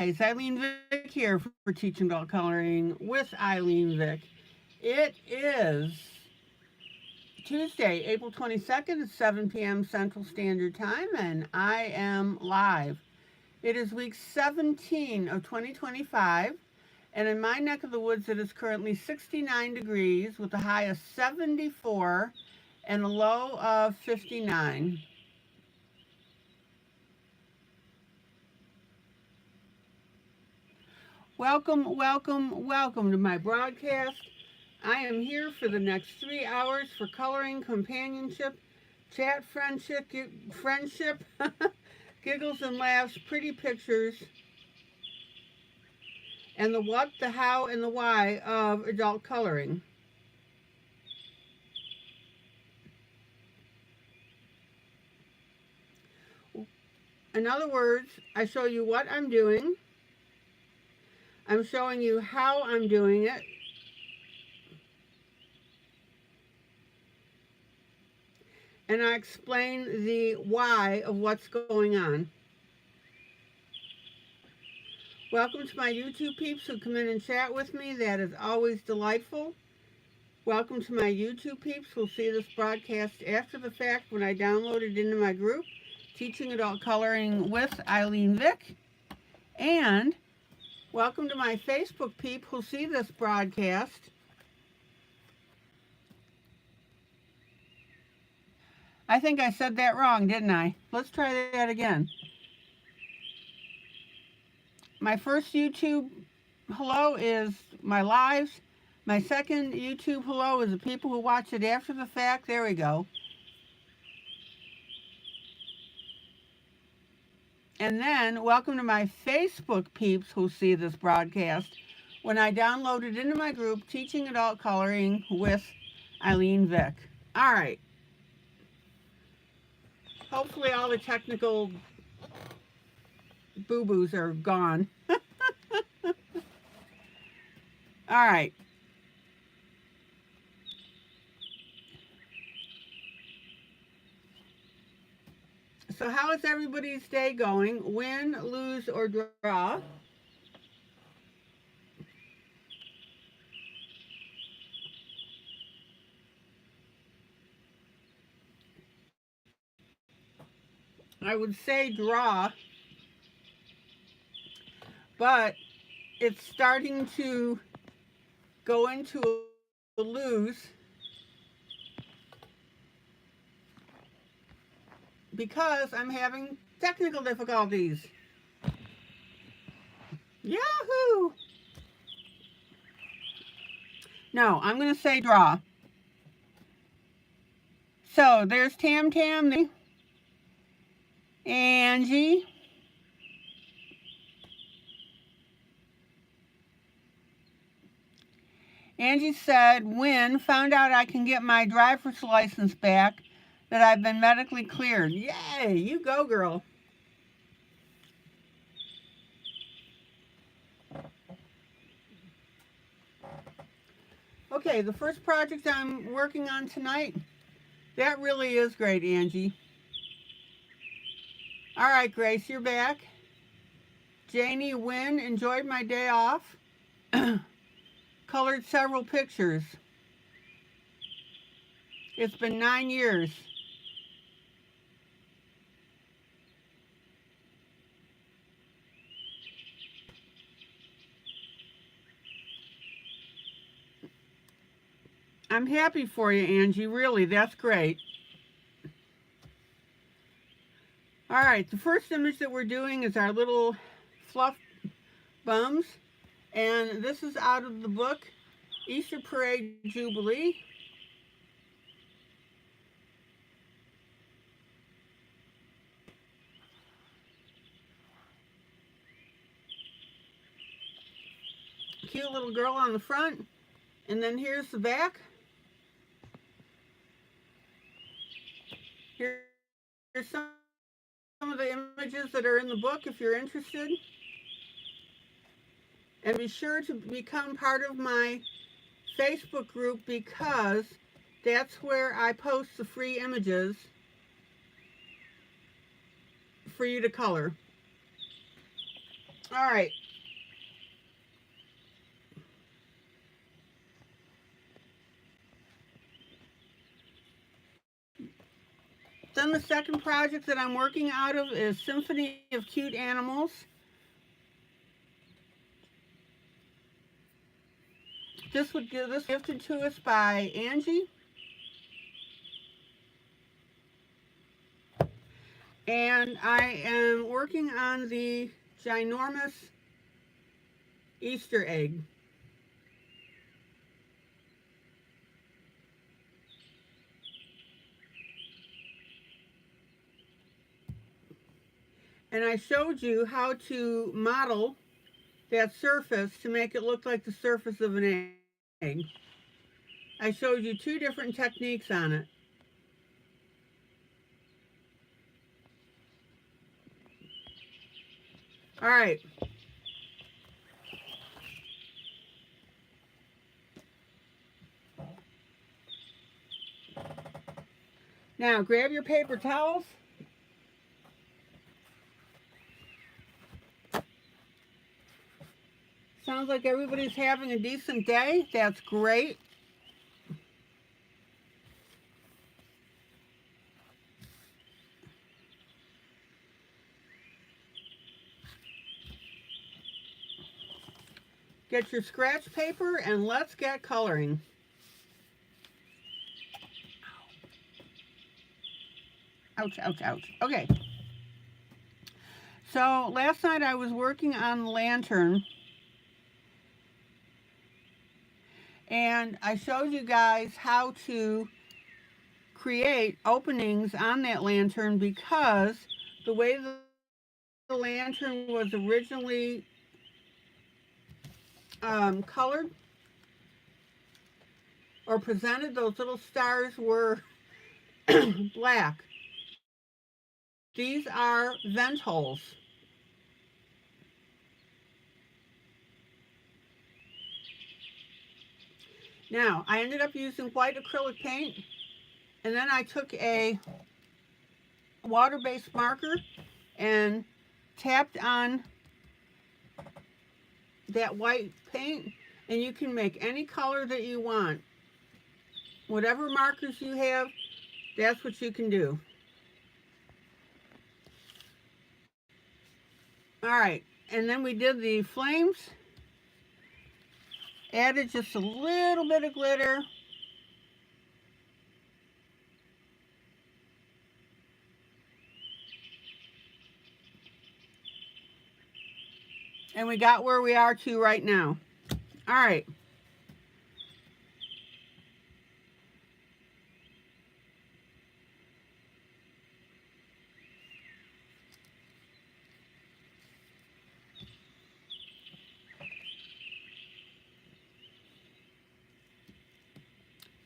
Guys, ILene Vick here for Teaching Adult Coloring with ILene Vick. It is Tuesday, April 22nd at 7 p.m. Central Standard Time, and I am live. It is week 17 of 2025, and in my neck of the woods, it is currently 69 degrees with a high of 74 and a low of 59. Welcome to my broadcast. I am here for the next 3 hours for coloring, companionship, chat, friendship, giggles and laughs, pretty pictures, and the what, the how, and the why of adult coloring. In other words, I show you what I'm doing. I'm showing you how I'm doing it. And I explain the why of what's going on. Welcome to my YouTube peeps who come in and chat with me. That is always delightful. Welcome to my YouTube peeps who'll see this broadcast after the fact when I download it into my group, Teaching Adult Coloring with ILene Vick. And welcome to my Facebook peep who'll see this broadcast I think I said that wrong, didn't I? Let's try that again. My first YouTube hello is my lives. My second YouTube hello is the people who watch it after the fact. There we go. And then, welcome to my Facebook peeps who see this broadcast when I download it into my group, Teaching Adult Coloring with ILene Vick. All right. Hopefully all the technical boo-boos are gone. All right. So how is everybody's day going? Win, lose, or draw? I would say draw, but it's starting to go into a lose because I'm having technical difficulties. Yahoo! No, I'm going to say draw. So there's Tam Tam, Angie, Angie said, when found out I can get my driver's license back, that I've been medically cleared. Yay, you go, girl. Okay, the first project I'm working on tonight, that really is great, Angie. All right, Grace, you're back. Janie, Wynn, enjoyed my day off. Colored several pictures. It's been 9 years. I'm happy for you, Angie. Really, that's great. All right, the first image that we're doing is our little fluff bums. And this is out of the book, Easter Parade Jubilee. Cute little girl on the front. And then here's the back. Here's some of the images that are in the book if you're interested. And be sure to become part of my Facebook group because that's where I post the free images for you to color. All right. Then the second project that I'm working out of is Symphony of Cute Animals. This was gifted to us by Angie. And I am working on the ginormous Easter egg. And I showed you how to model that surface to make it look like the surface of an egg. I showed you two different techniques on it. All right. Now grab your paper towels. Sounds like everybody's having a decent day. That's great. Get your scratch paper and let's get coloring. Ouch, ouch, ouch. Okay. So last night I was working on the lantern and I showed you guys how to create openings on that lantern because the way the lantern was originally colored or presented, those little stars were black. These are vent holes. Now, I ended up using white acrylic paint, and then I took a water-based marker and tapped on that white paint, and you can make any color that you want. Whatever markers you have, that's what you can do. All right, and then we did the flames. Added just a little bit of glitter. And we got where we are to right now. All right.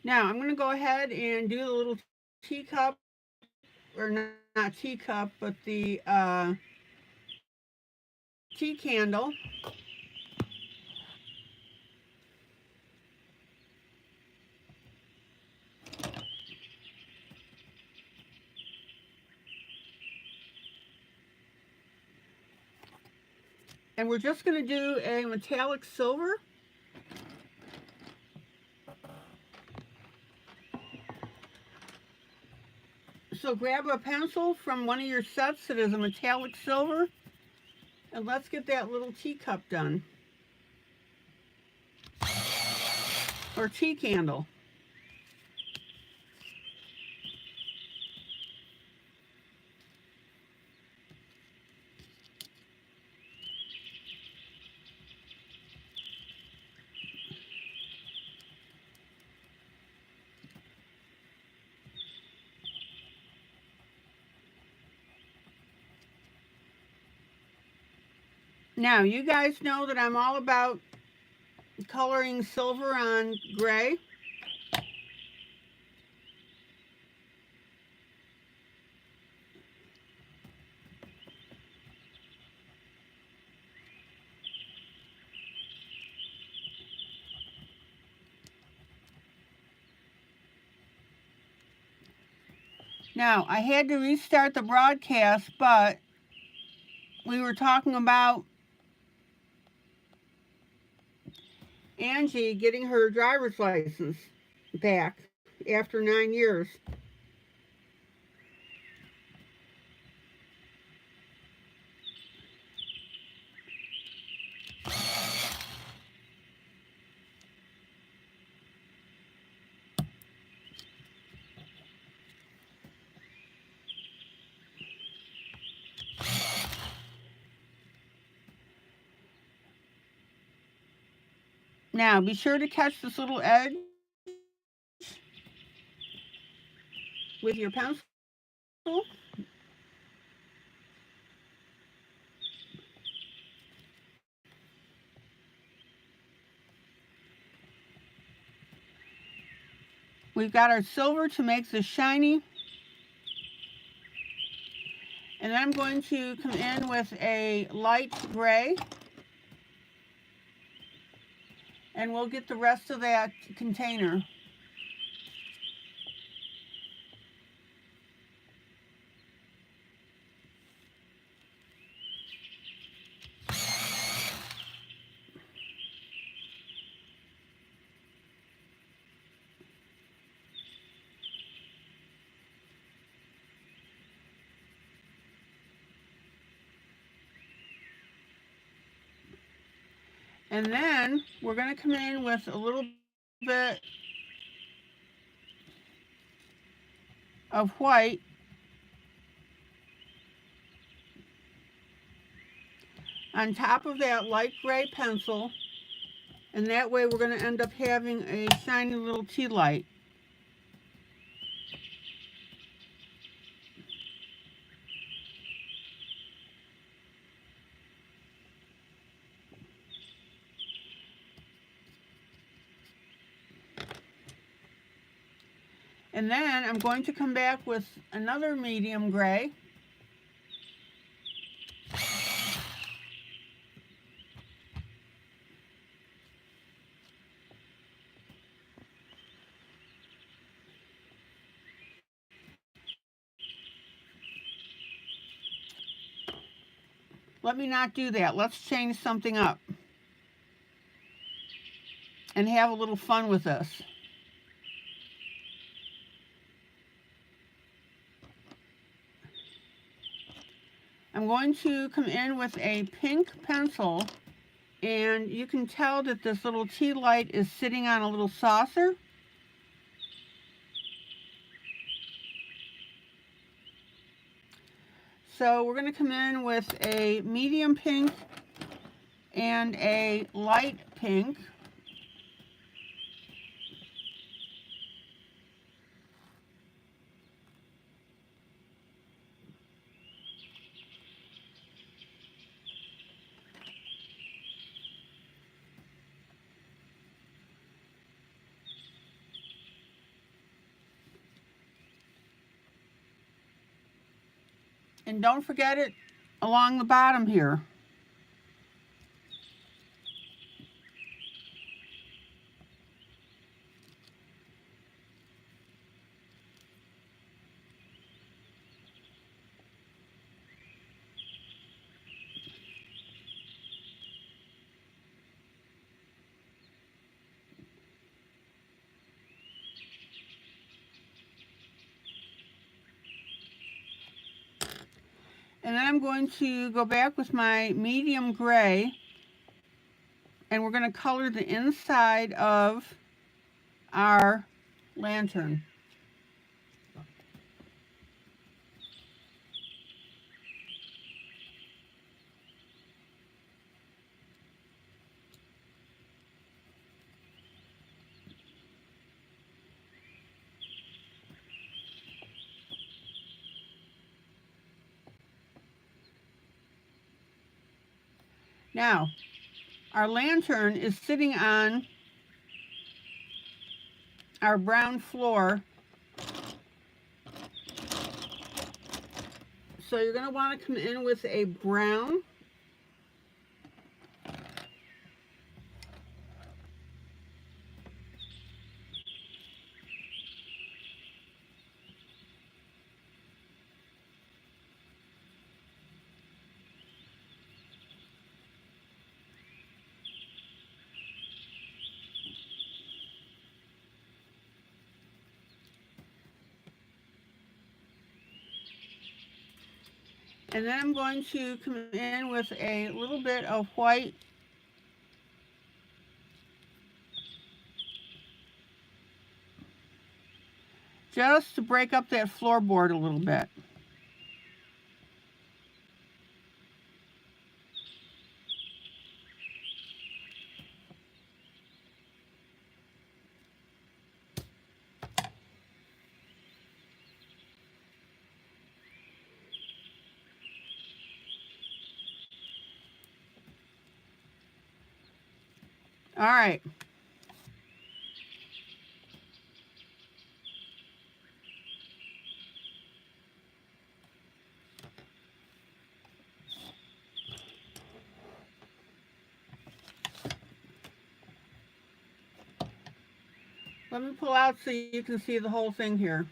Now I'm going to go ahead and do the little teacup, or not teacup, but the tea candle. And we're just going to do a metallic silver. So grab a pencil from one of your sets that is a metallic silver, and let's get that little teacup done. Or tea candle. Now, you guys know that I'm all about coloring silver on gray. Now, I had to restart the broadcast, but we were talking about Angie getting her driver's license back after 9 years. Now, be sure to catch this little edge with your pencil. We've got our silver to make this shiny. And then I'm going to come in with a light gray. And we'll get the rest of that container. And then we're going to come in with a little bit of white on top of that light gray pencil. And that way we're going to end up having a shiny little tea light. And then I'm going to come back with another medium gray. Let me not do that. Let's change something up and have a little fun with this. I'm going to come in with a pink pencil, and you can tell that this little tea light is sitting on a little saucer. So we're going to come in with a medium pink and a light pink. And don't forget it along the bottom here. And then I'm going to go back with my medium gray, and we're going to color the inside of our lantern. Now, our lantern is sitting on our brown floor. So you're going to want to come in with a brown. And then I'm going to come in with a little bit of white just to break up that floorboard a little bit. All right. Let me pull out so you can see the whole thing here.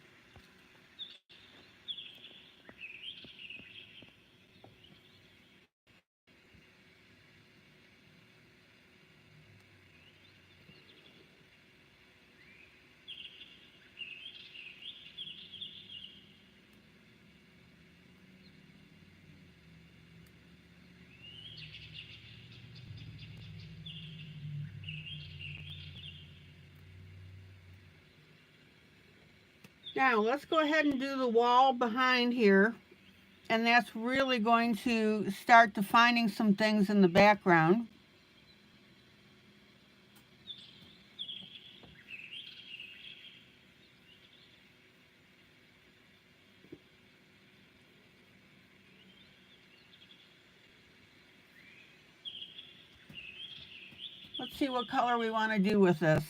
Now let's go ahead and do the wall behind here, and that's really going to start defining some things in the background. Let's see what color we want to do with this.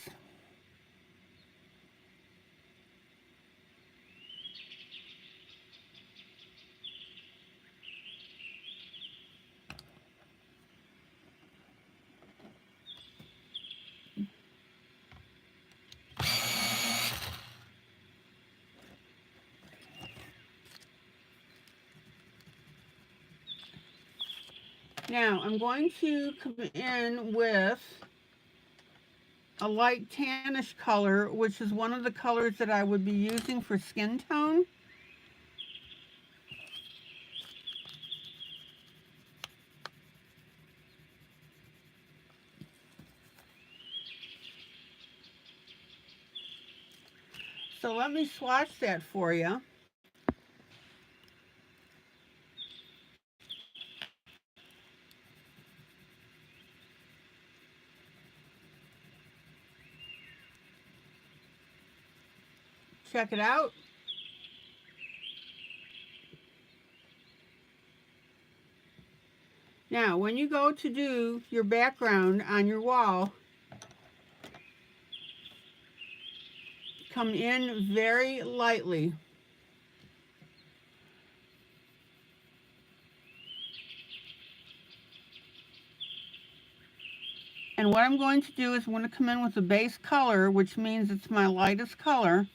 Now I'm going to come in with a light tannish color, which is one of the colors that I would be using for skin tone. So let me swatch that for you. Check it out. Now, when you go to do your background on your wall, come in very lightly. And what I'm going to do is I'm going to come in with a base color, which means it's my lightest color.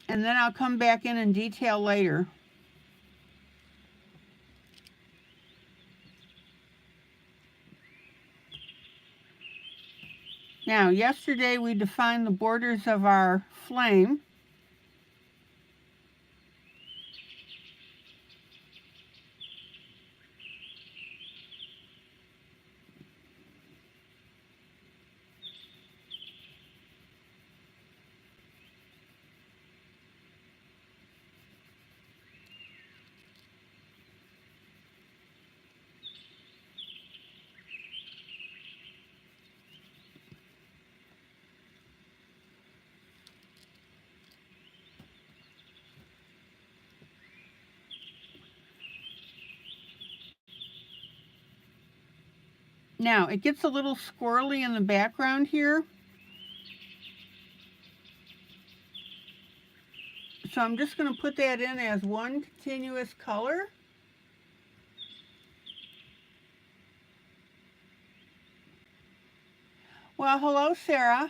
And then I'll come back in and detail later. Now, yesterday we defined the borders of our flame. Now, it gets a little squirrely in the background here. So I'm just going to put that in as one continuous color. Well, hello, Sarah.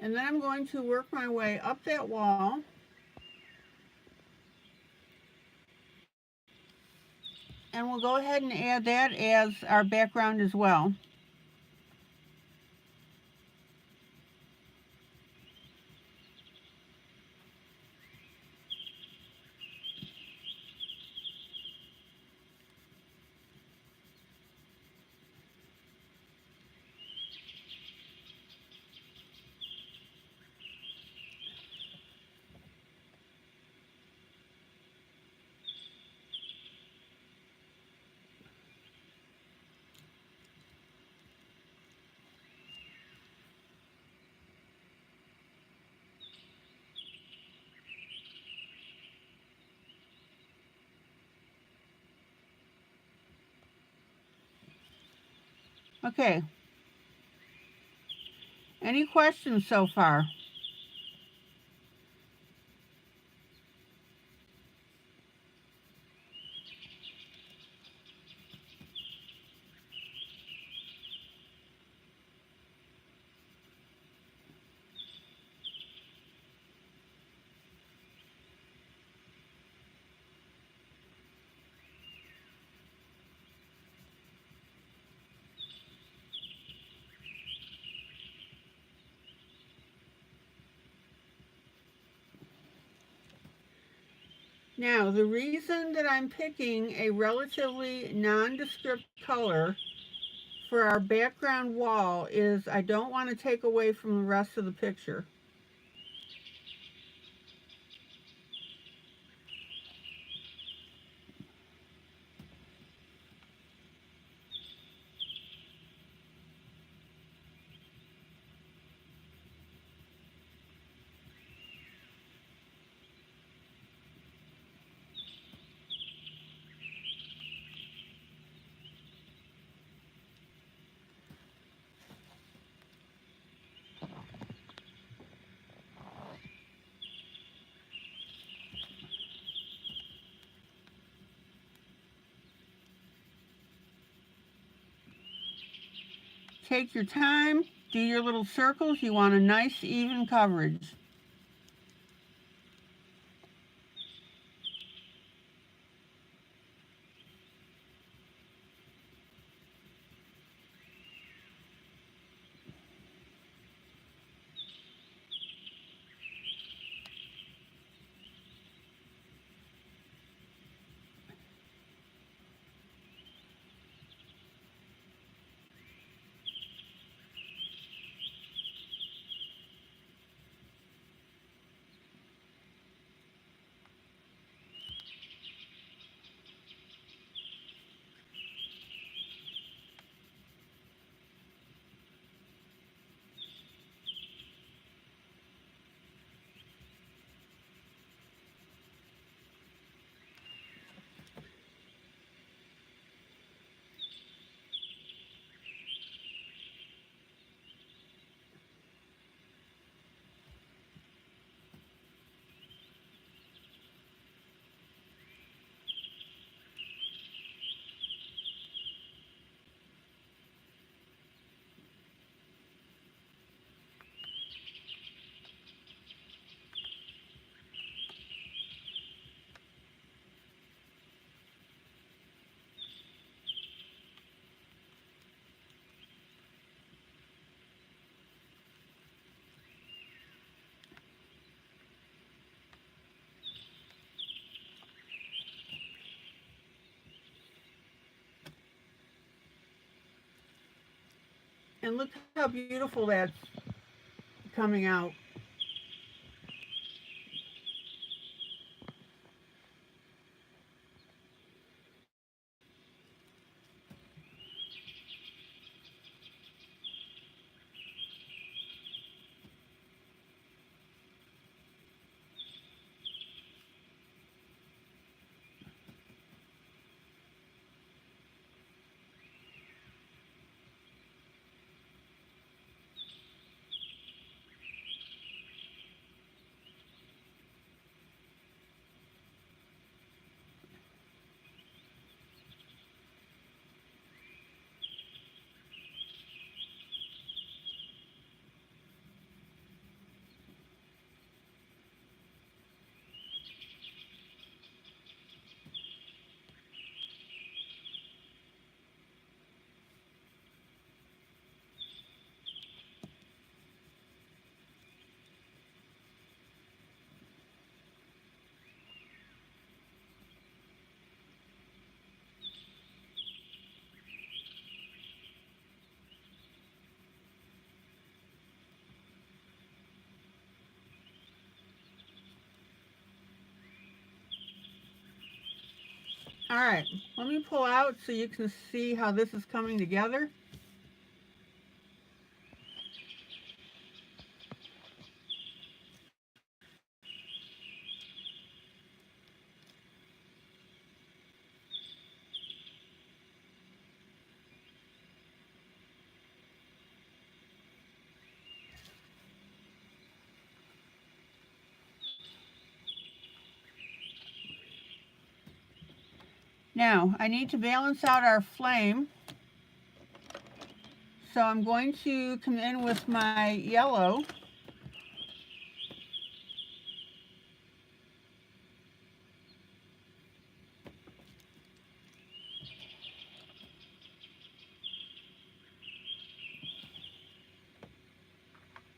And then I'm going to work my way up that wall. And we'll go ahead and add that as our background as well. Okay. Any questions so far? Now, the reason that I'm picking a relatively nondescript color for our background wall is I don't want to take away from the rest of the picture. Take your time, do your little circles. You want a nice even coverage. And look how beautiful that's coming out. All right, let me pull out so you can see how this is coming together. Now, I need to balance out our flame. So I'm going to come in with my yellow.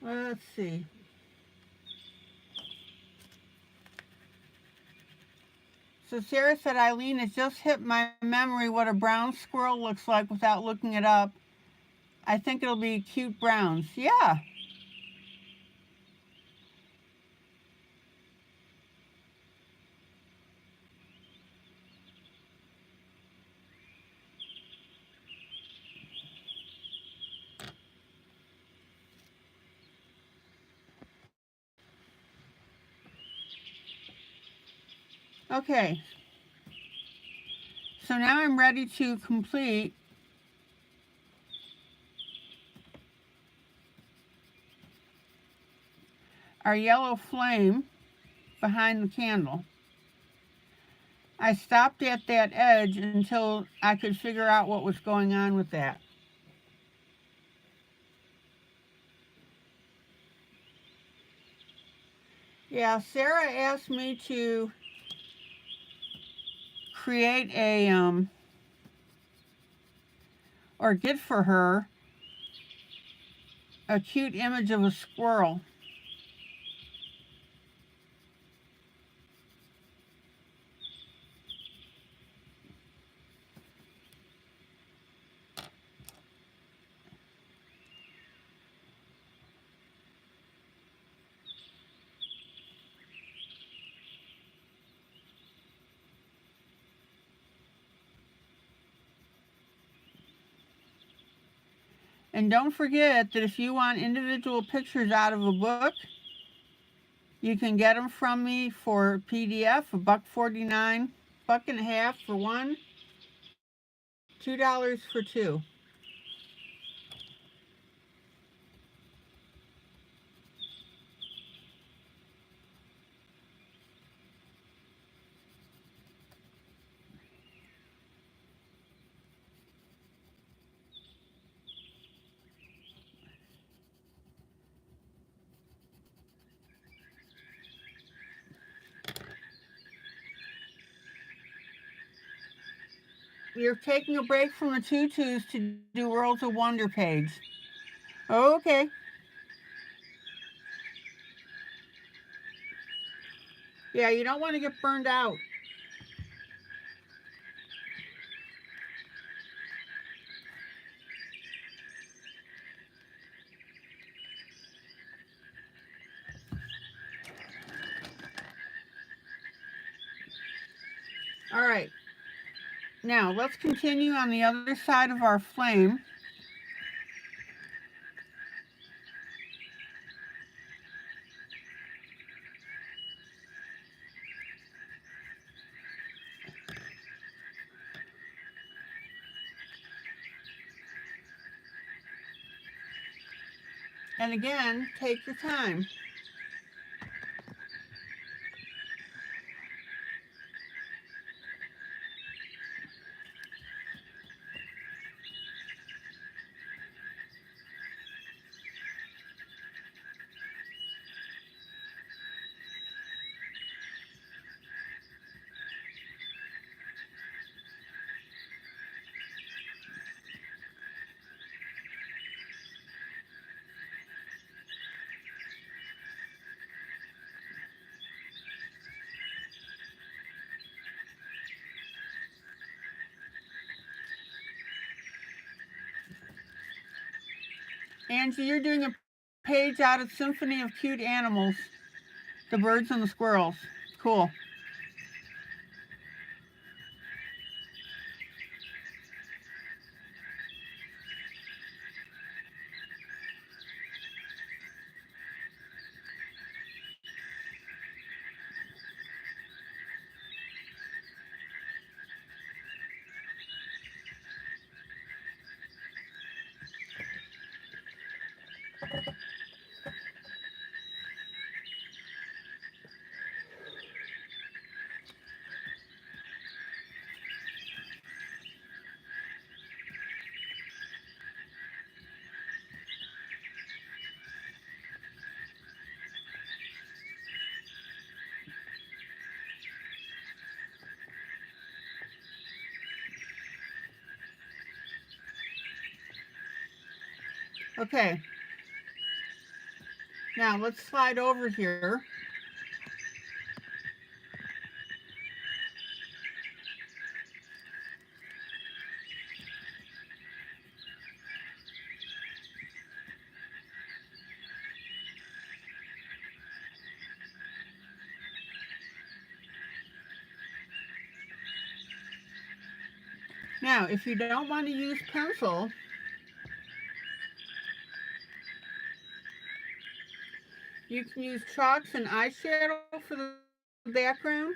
Let's see. So Sarah said, ILene, it just hit my memory what a brown squirrel looks like without looking it up. I think it'll be cute browns. Yeah. Okay. So now I'm ready to complete our yellow flame behind the candle. I stopped at that edge until I could figure out what was going on with that. Yeah, Sarah asked me to create or get for her a cute image of a squirrel. And don't forget that if you want individual pictures out of a book, you can get them from me for PDF, $1.49, $1.50 for one, $2 for two. You're taking a break from the tutus to do Worlds of Wonder page. Okay. Yeah, you don't want to get burned out. All right. Now, let's continue on the other side of our flame. And again, take your time. Angie, you're doing a page out of Symphony of Cute Animals, the birds and the squirrels. Cool. Okay, now let's slide over here. Now, if you don't want to use pencil, you can use chalks and eyeshadow for the background.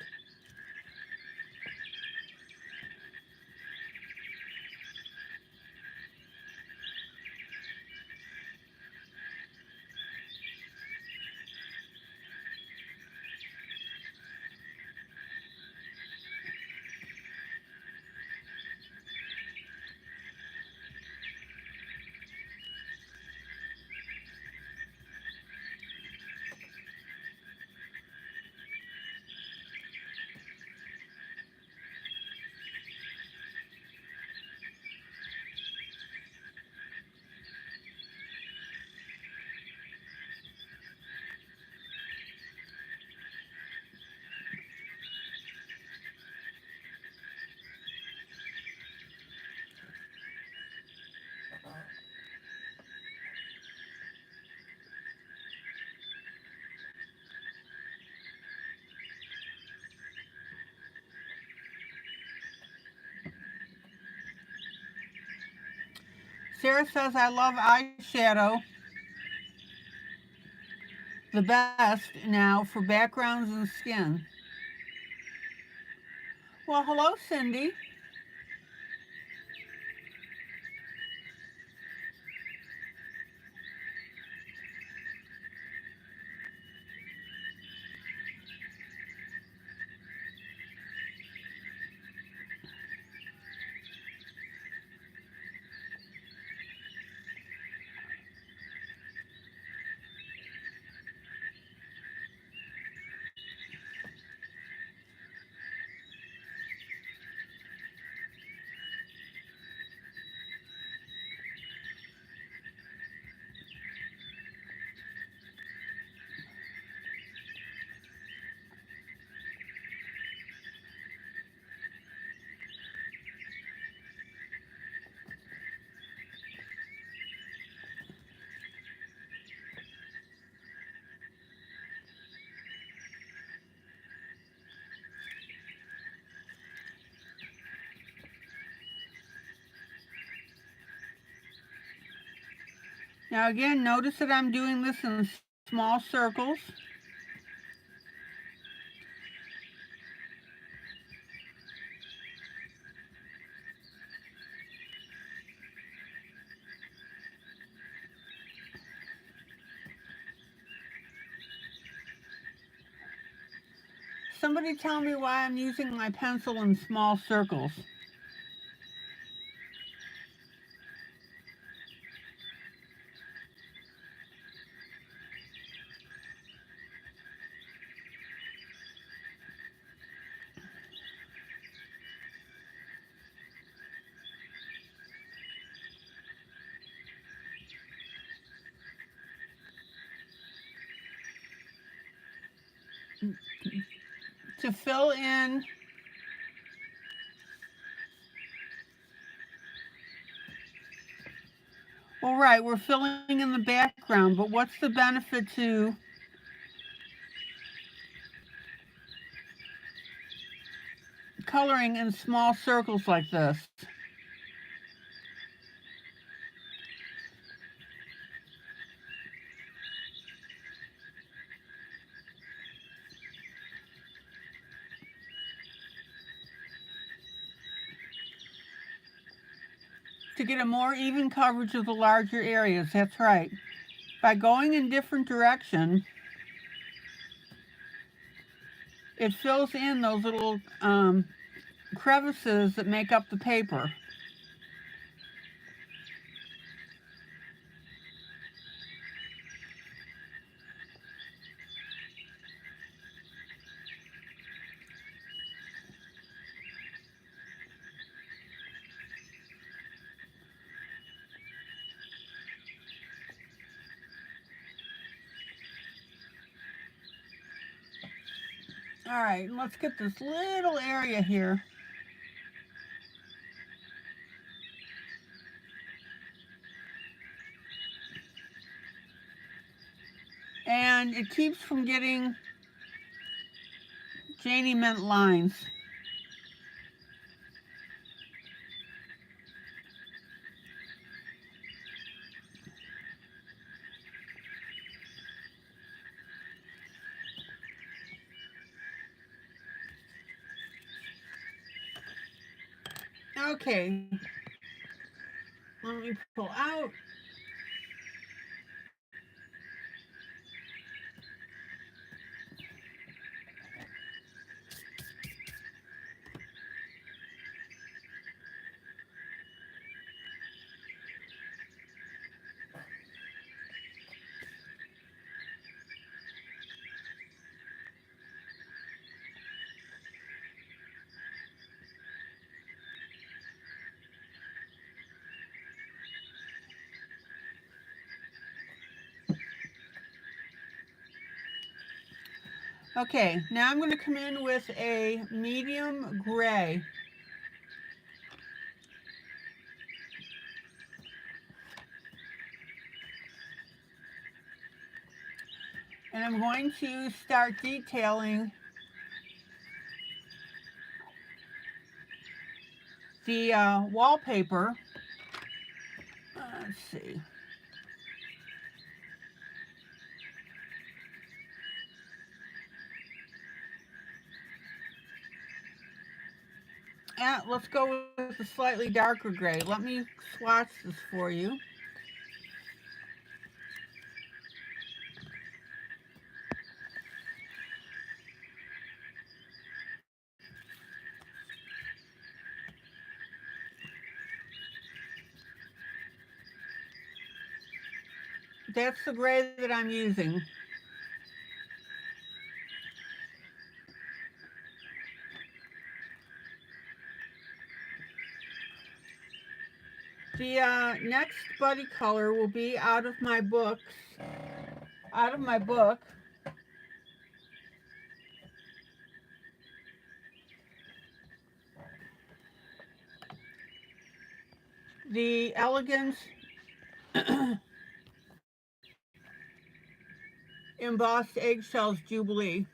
Sarah says, I love eyeshadow the best now for backgrounds and skin. Well, hello, Cindy. Now again, notice that I'm doing this in small circles. Somebody tell me why I'm using my pencil in small circles. To fill in well, right, we're filling in the background, but what's the benefit to coloring in small circles like this? To get a more even coverage of the larger areas, that's right. By going in different direction, it fills in those little crevices that make up the paper. All right, let's get this little area here. And it keeps from getting Janie Mint lines. Okay, let me pull out. Okay, now I'm going to come in with a medium gray. And I'm going to start detailing the wallpaper. Let's see. Let's go with a slightly darker gray. Let me swatch this for you. That's the gray that I'm using. The next buddy color will be out of my book. The Elegance Embossed Eggshells Jubilee.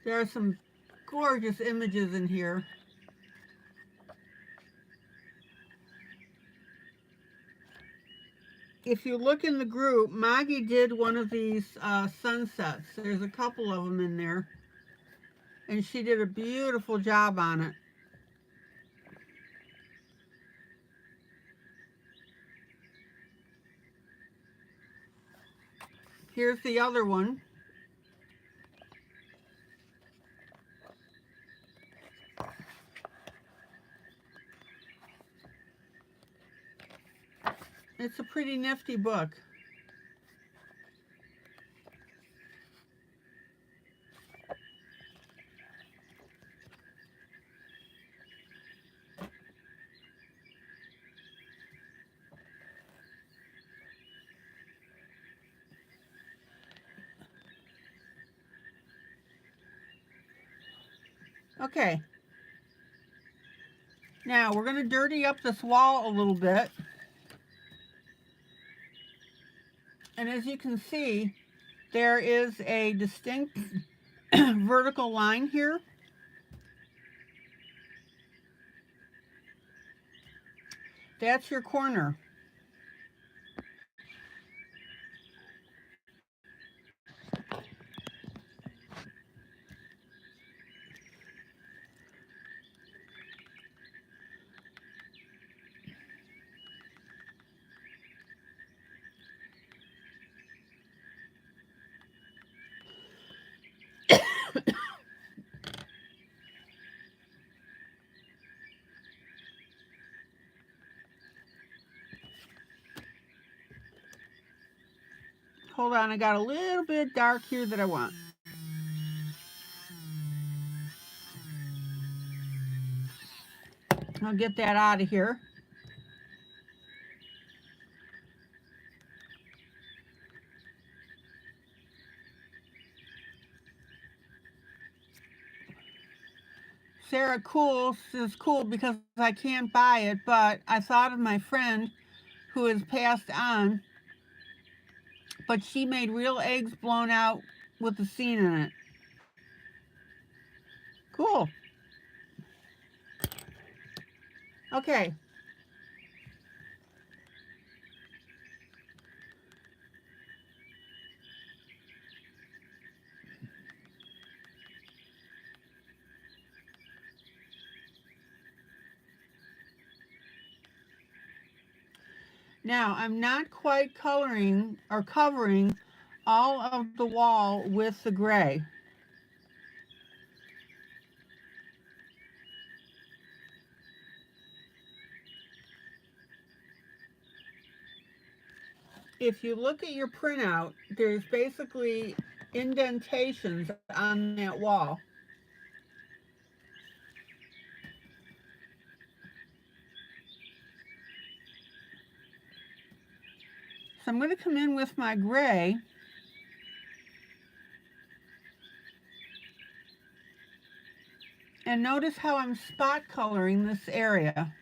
There are some gorgeous images in here. If you look in the group, Maggie did one of these sunsets. There's a couple of them in there. And she did a beautiful job on it. Here's the other one. It's a pretty nifty book. Okay. Now we're going to dirty up this wall a little bit. And as you can see, there is a distinct vertical line here. That's your corner. Hold on, I got a little bit dark here that I want. I'll get that out of here. Sarah Cool is cool because I can't buy it, but I thought of my friend who has passed on, but she made real eggs blown out with the scene in it. Cool. Okay. Now, I'm not quite coloring or covering all of the wall with the gray. If you look at your printout, there's basically indentations on that wall. So I'm going to come in with my gray and notice how I'm spot coloring this area.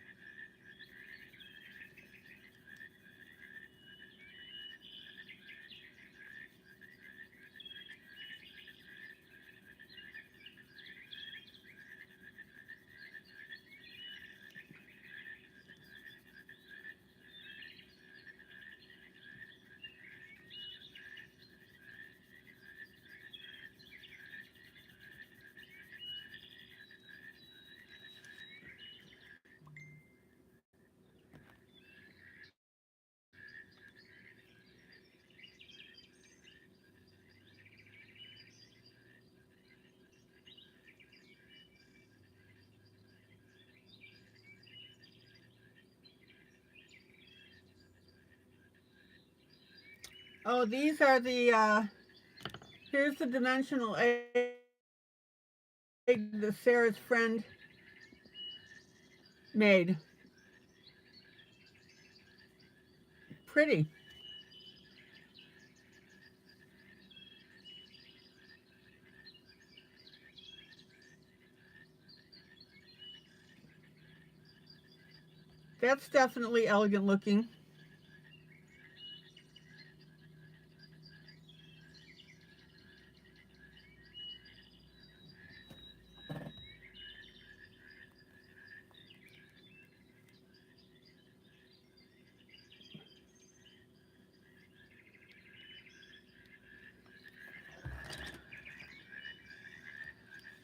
Oh, these are the, here's the dimensional egg that Sarah's friend made. Pretty. That's definitely elegant looking.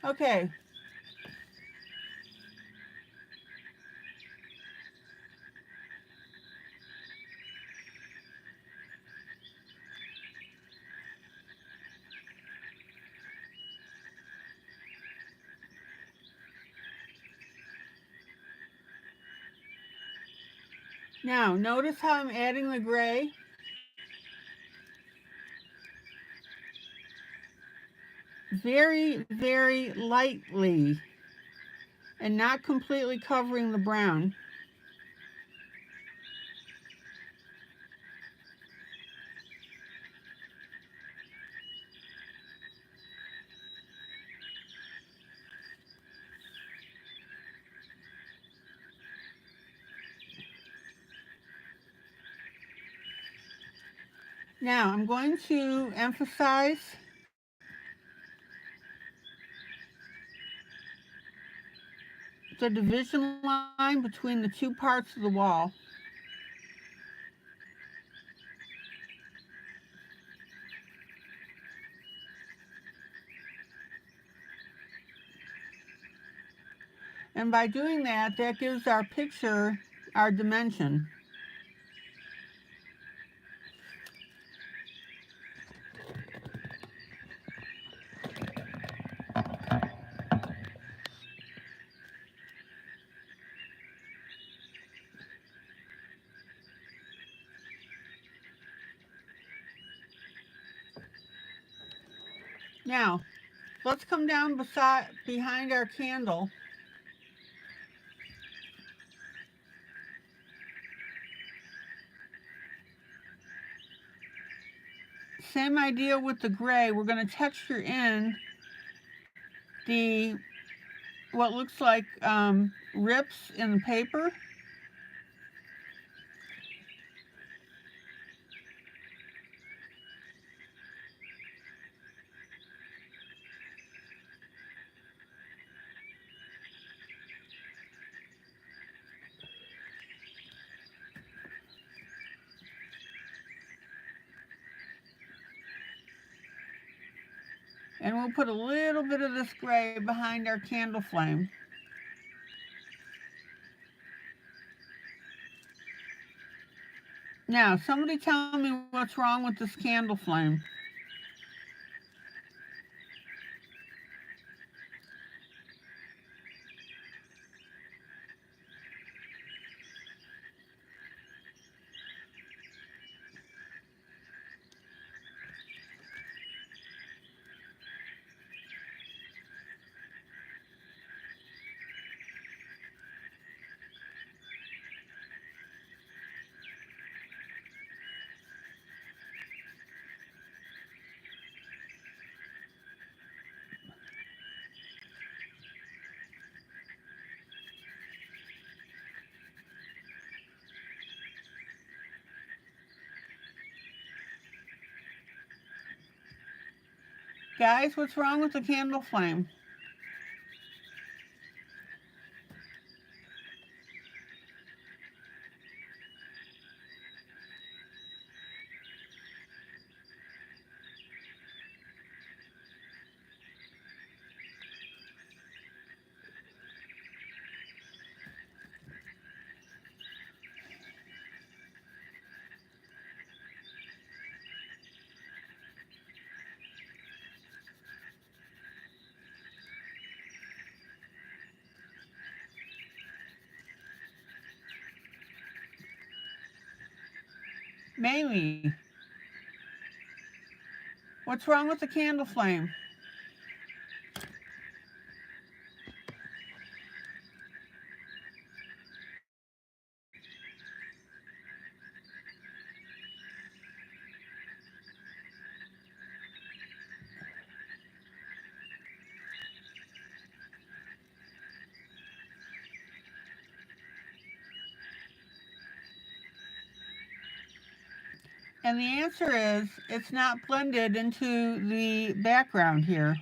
Okay. Now, notice how I'm adding the gray. Very, very lightly and not completely covering the brown. Now, I'm going to emphasize the division line between the two parts of the wall. And by doing that, that gives our picture our dimension. Now, let's come down behind our candle. Same idea with the gray. We're going to texture in the what looks like rips in the paper. And we'll put a little bit of this gray behind our candle flame. Now, somebody tell me what's wrong with this candle flame. Guys, what's wrong with the candle flame? Mamie, what's wrong with the candle flame? And the answer is it's not blended into the background here.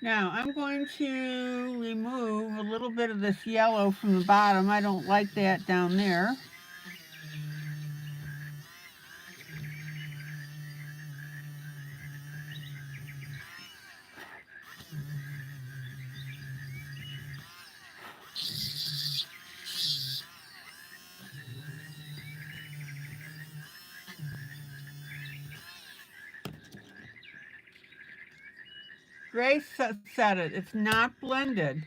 Now, I'm going to remove a little bit of this yellow from the bottom. I don't like that down there. Grace said it. It's not blended.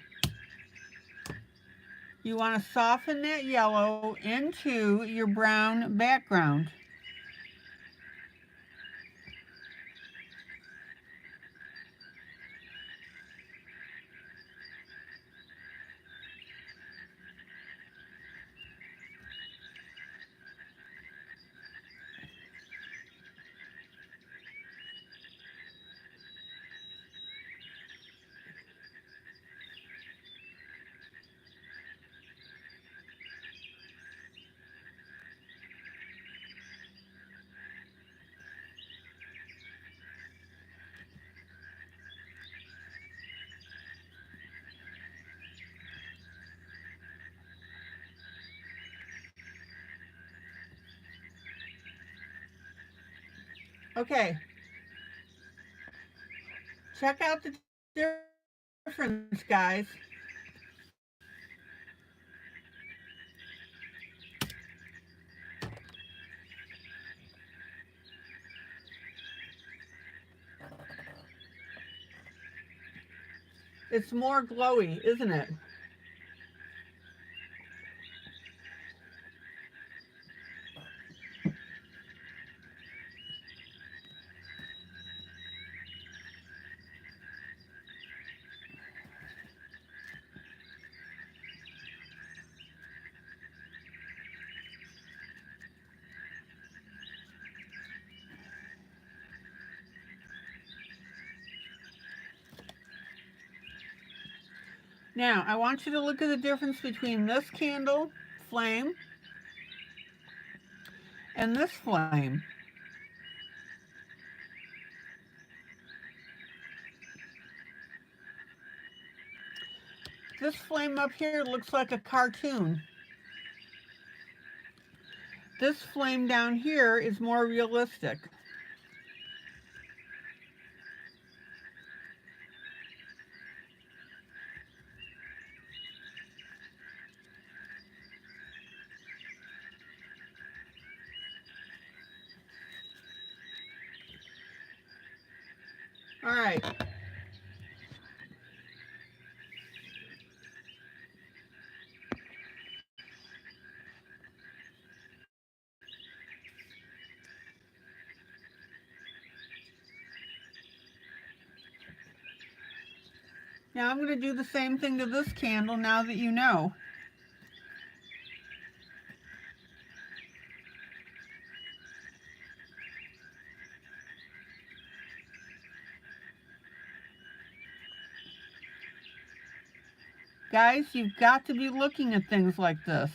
You want to soften that yellow into your brown background. Okay, check out the difference, guys. It's more glowy, isn't it? Now, I want you to look at the difference between this candle flame and this flame. This flame up here looks like a cartoon. This flame down here is more realistic. All right. Now I'm going to do the same thing to this candle now that you know. Guys, you've got to be looking at things like this.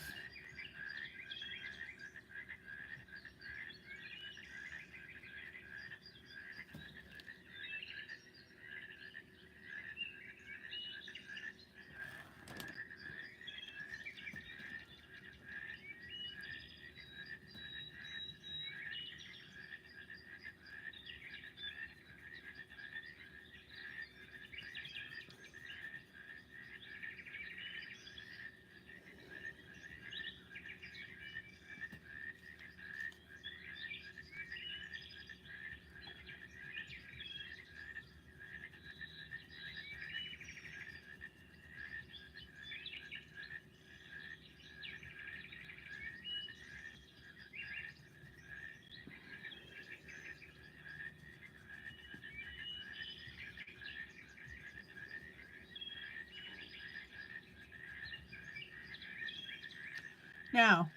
Now,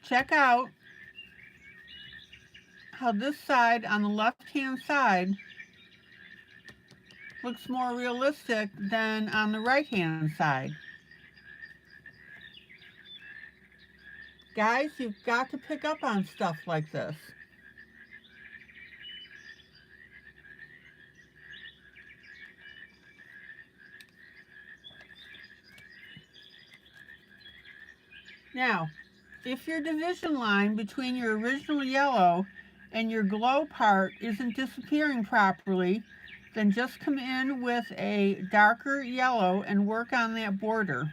check out how this side on the left-hand side looks more realistic than on the right-hand side. Guys, you've got to pick up on stuff like this. Now, if your division line between your original yellow and your glow part isn't disappearing properly, then just come in with a darker yellow and work on that border.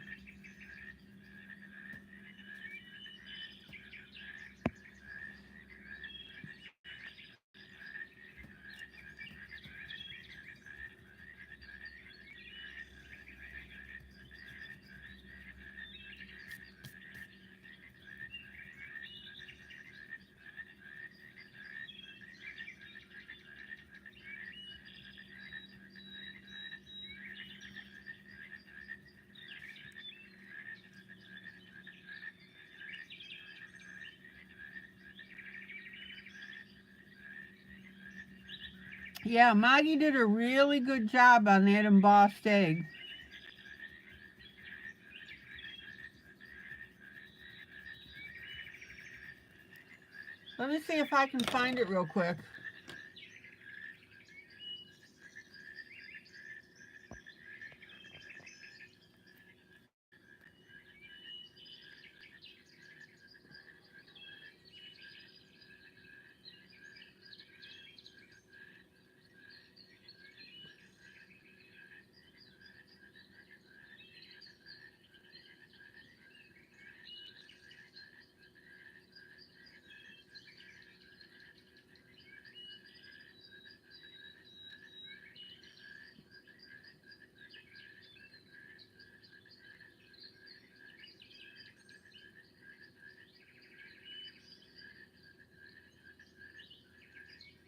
Yeah, Maggie did a really good job on that embossed egg. Let me see if I can find it real quick.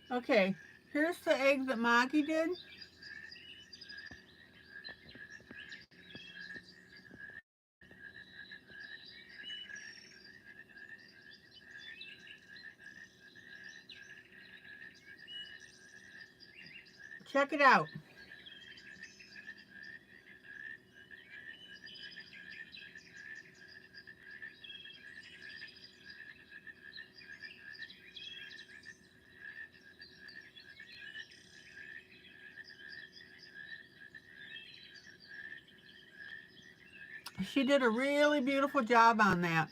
Okay, here's the egg that Maggie did. Check it out. She did a really beautiful job on that.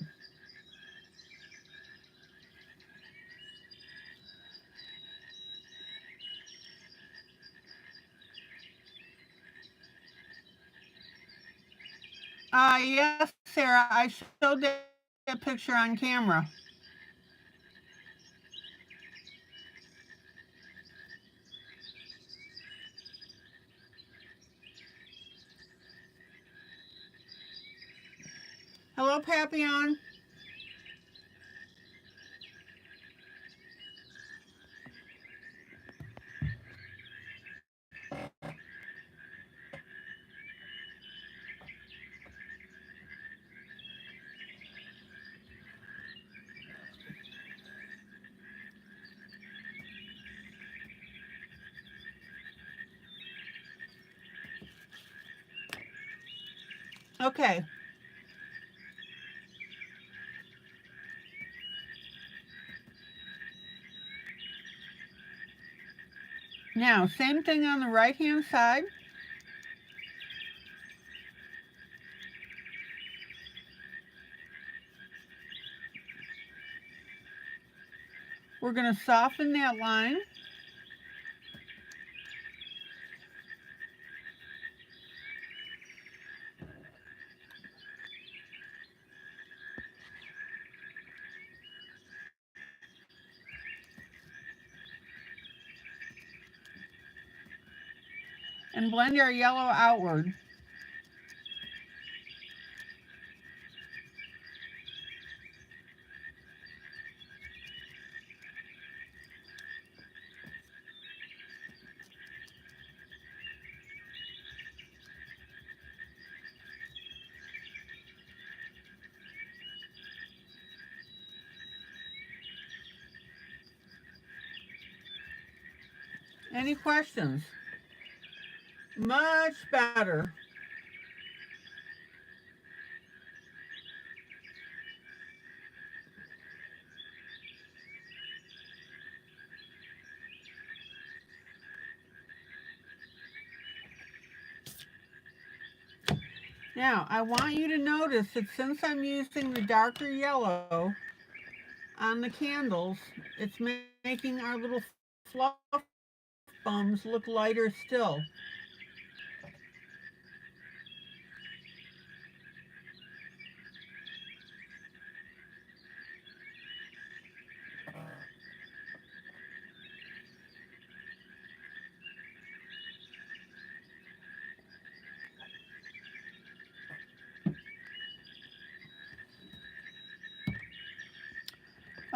Yes, Sarah, I showed that picture on camera. Hello, Papillon. Okay. Now, same thing on the right-hand side. We're going to soften that line. And blend our yellow outward. Any questions? Much better. Now, I want you to notice that since I'm using the darker yellow on the candles, it's making our little fluff bums look lighter still.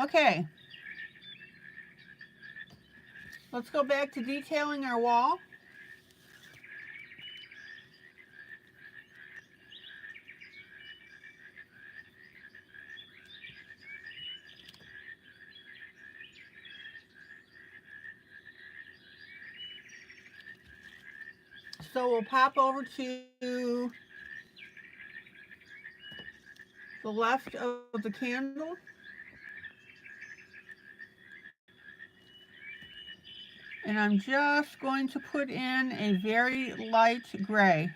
Okay, let's go back to detailing our wall. So we'll pop over to the left of the candle. And I'm just going to put in a very light gray.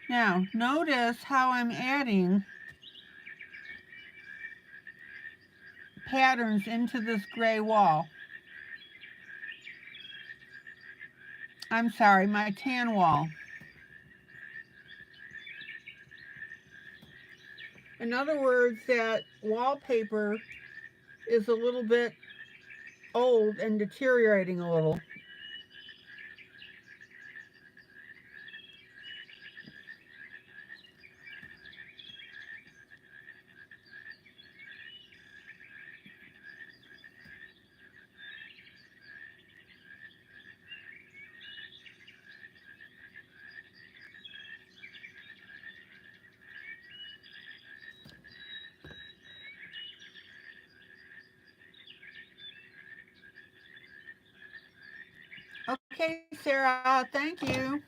Now, notice how I'm adding patterns into this gray wall. I'm sorry, my tan wall. In other words, that wallpaper is a little bit old and deteriorating a little. Okay, Sarah, thank you.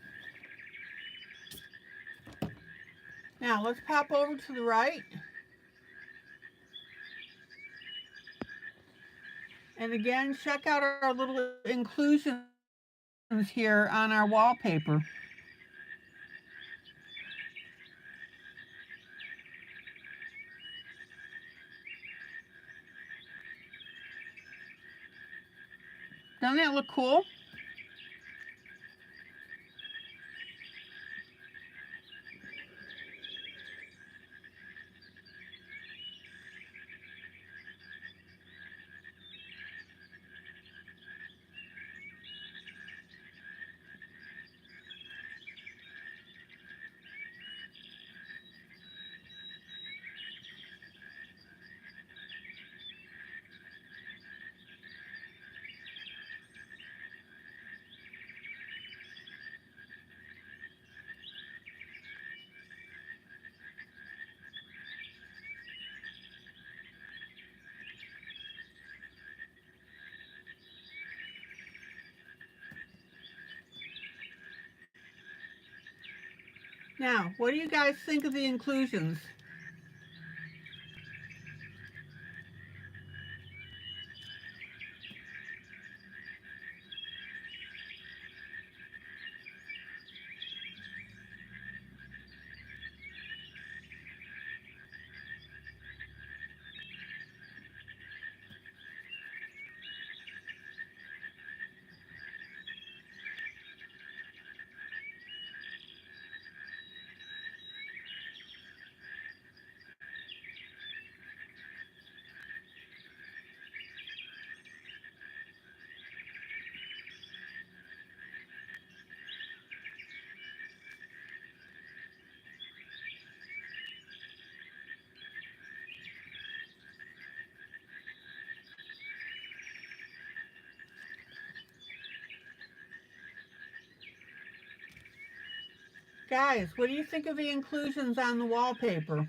Now let's pop over to the right. And again, check out our little inclusions here on our wallpaper. Doesn't that look cool? Now, what do you guys think of the inclusions? Guys, what do you think of the inclusions on the wallpaper?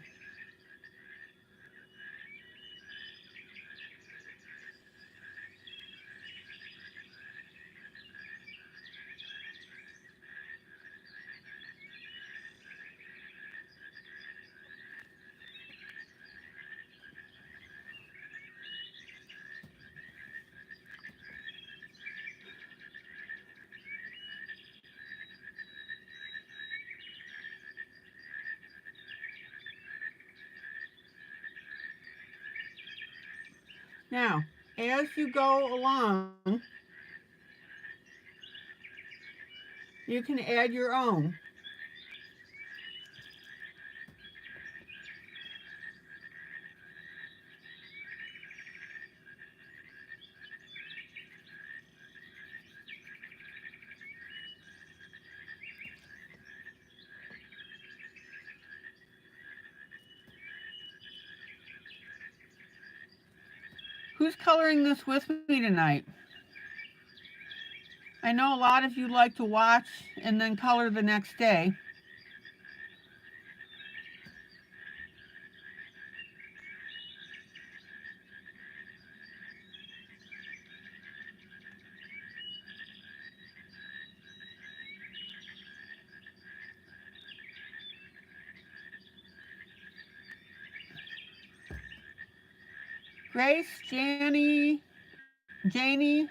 Now, as you go along, you can add your own. Who's coloring this with me tonight? I know a lot of you like to watch and then color the next day. Grace, Janie, Tammy,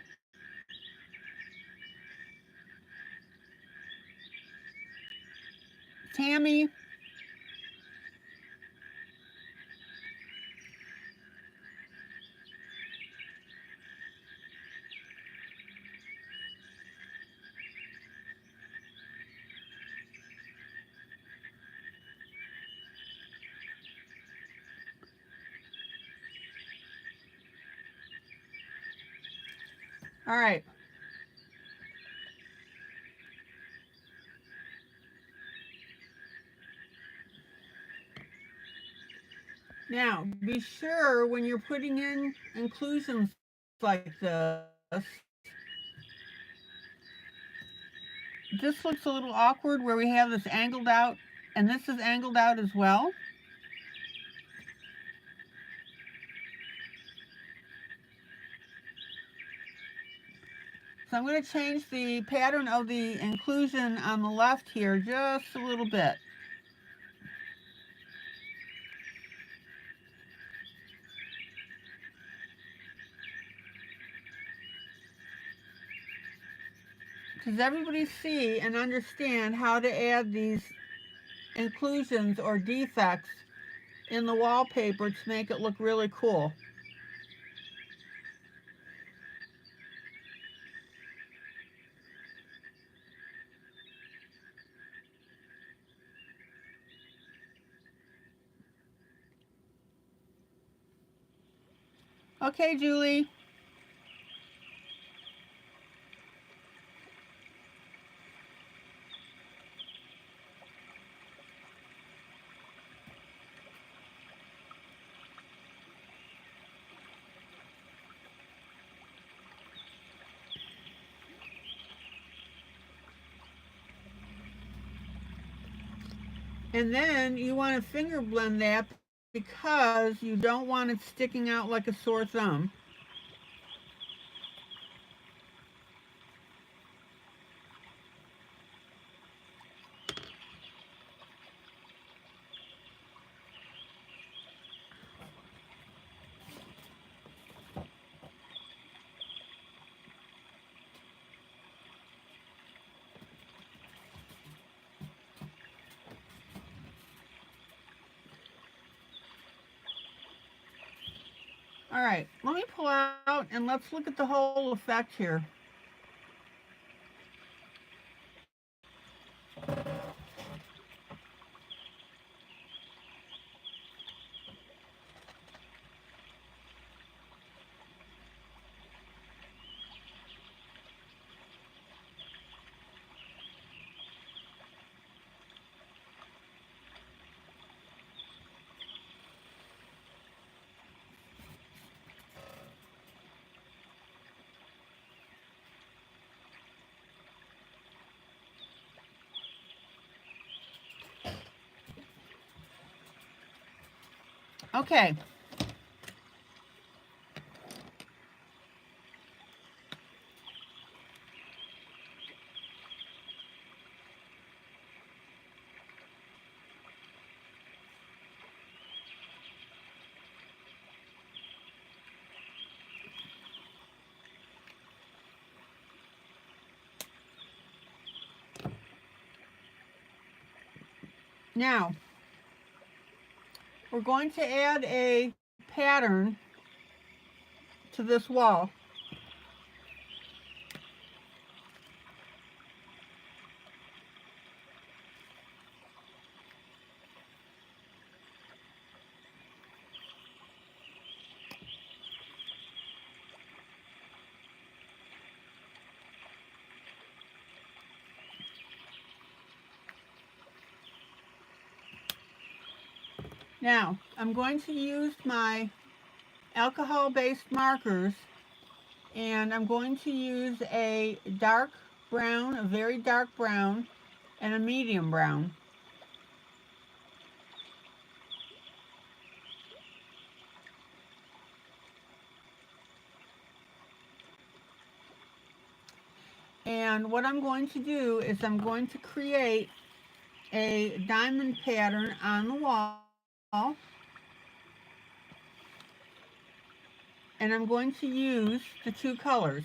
All right. Now, be sure when you're putting in inclusions like this looks a little awkward where we have this angled out and this is angled out as well. So I'm going to change the pattern of the inclusion on the left here just a little bit. Does everybody see and understand how to add these inclusions or defects in the wallpaper to make it look really cool? Okay, Julie. And then you want to finger blend that because you don't want it sticking out like a sore thumb. All right, let me pull out and let's look at the whole effect here. Okay. Now, we're going to add a pattern to this wall. Now, I'm going to use my alcohol-based markers and I'm going to use a dark brown, a very dark brown, and a medium brown. And what I'm going to do is I'm going to create a diamond pattern on the wall. And I'm going to use the two colors.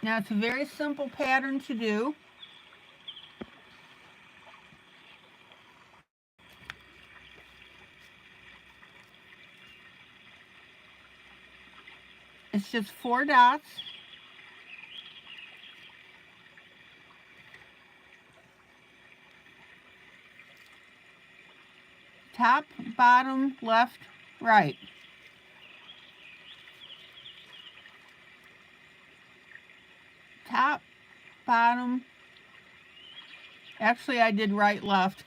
Now it's a very simple pattern to do. It's just 4 dots. Top, bottom, left, right. top, bottom. Actually, I did right, left.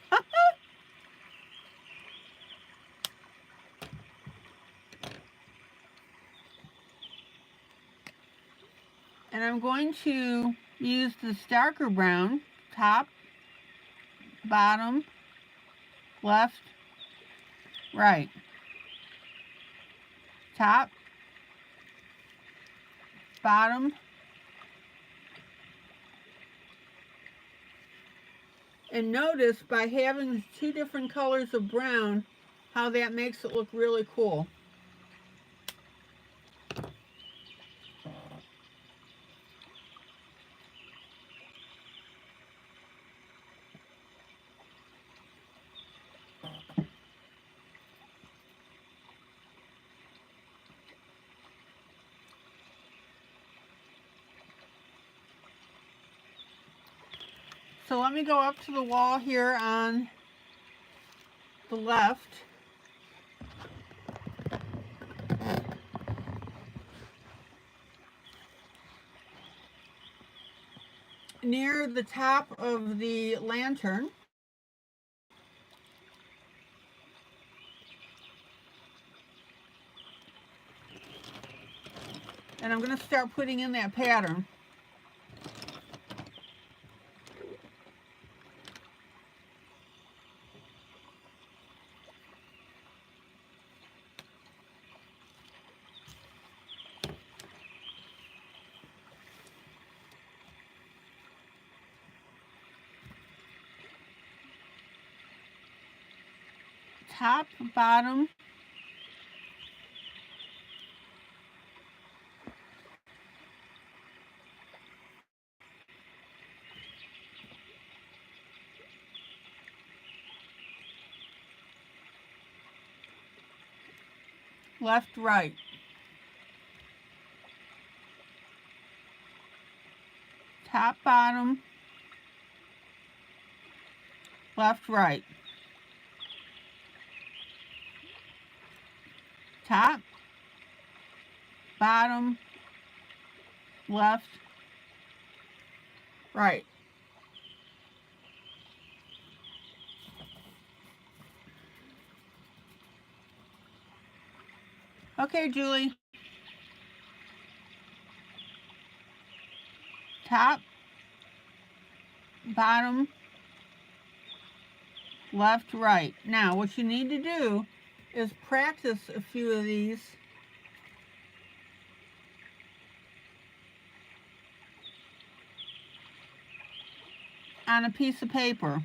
And I'm going to use this darker brown, top, bottom, left, right. Top, bottom, and notice by having two different colors of brown how that makes it look really cool. So let me go up to the wall here on the left. Near the top of the lantern. And I'm going to start putting in that pattern. Top, bottom, left, right. Top, bottom, left, right. Top, bottom, left, right. Okay, Julie. Top, bottom, left, right. Now, what you need to do is practice a few of these on a piece of paper.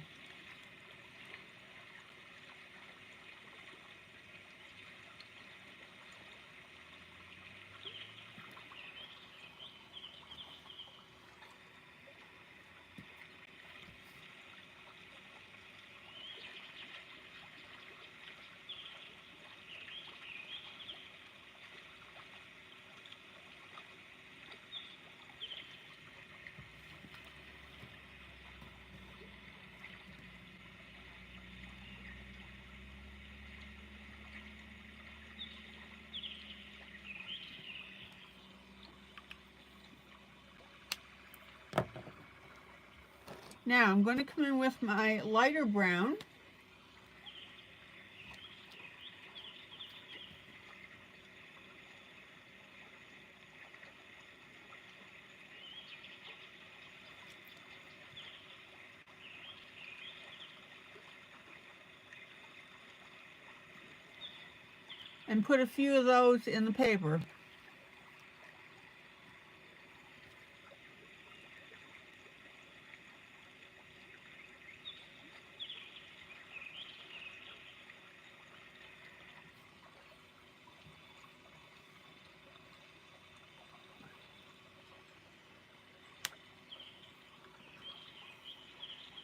Now, I'm going to come in with my lighter brown. And put a few of those in the paper.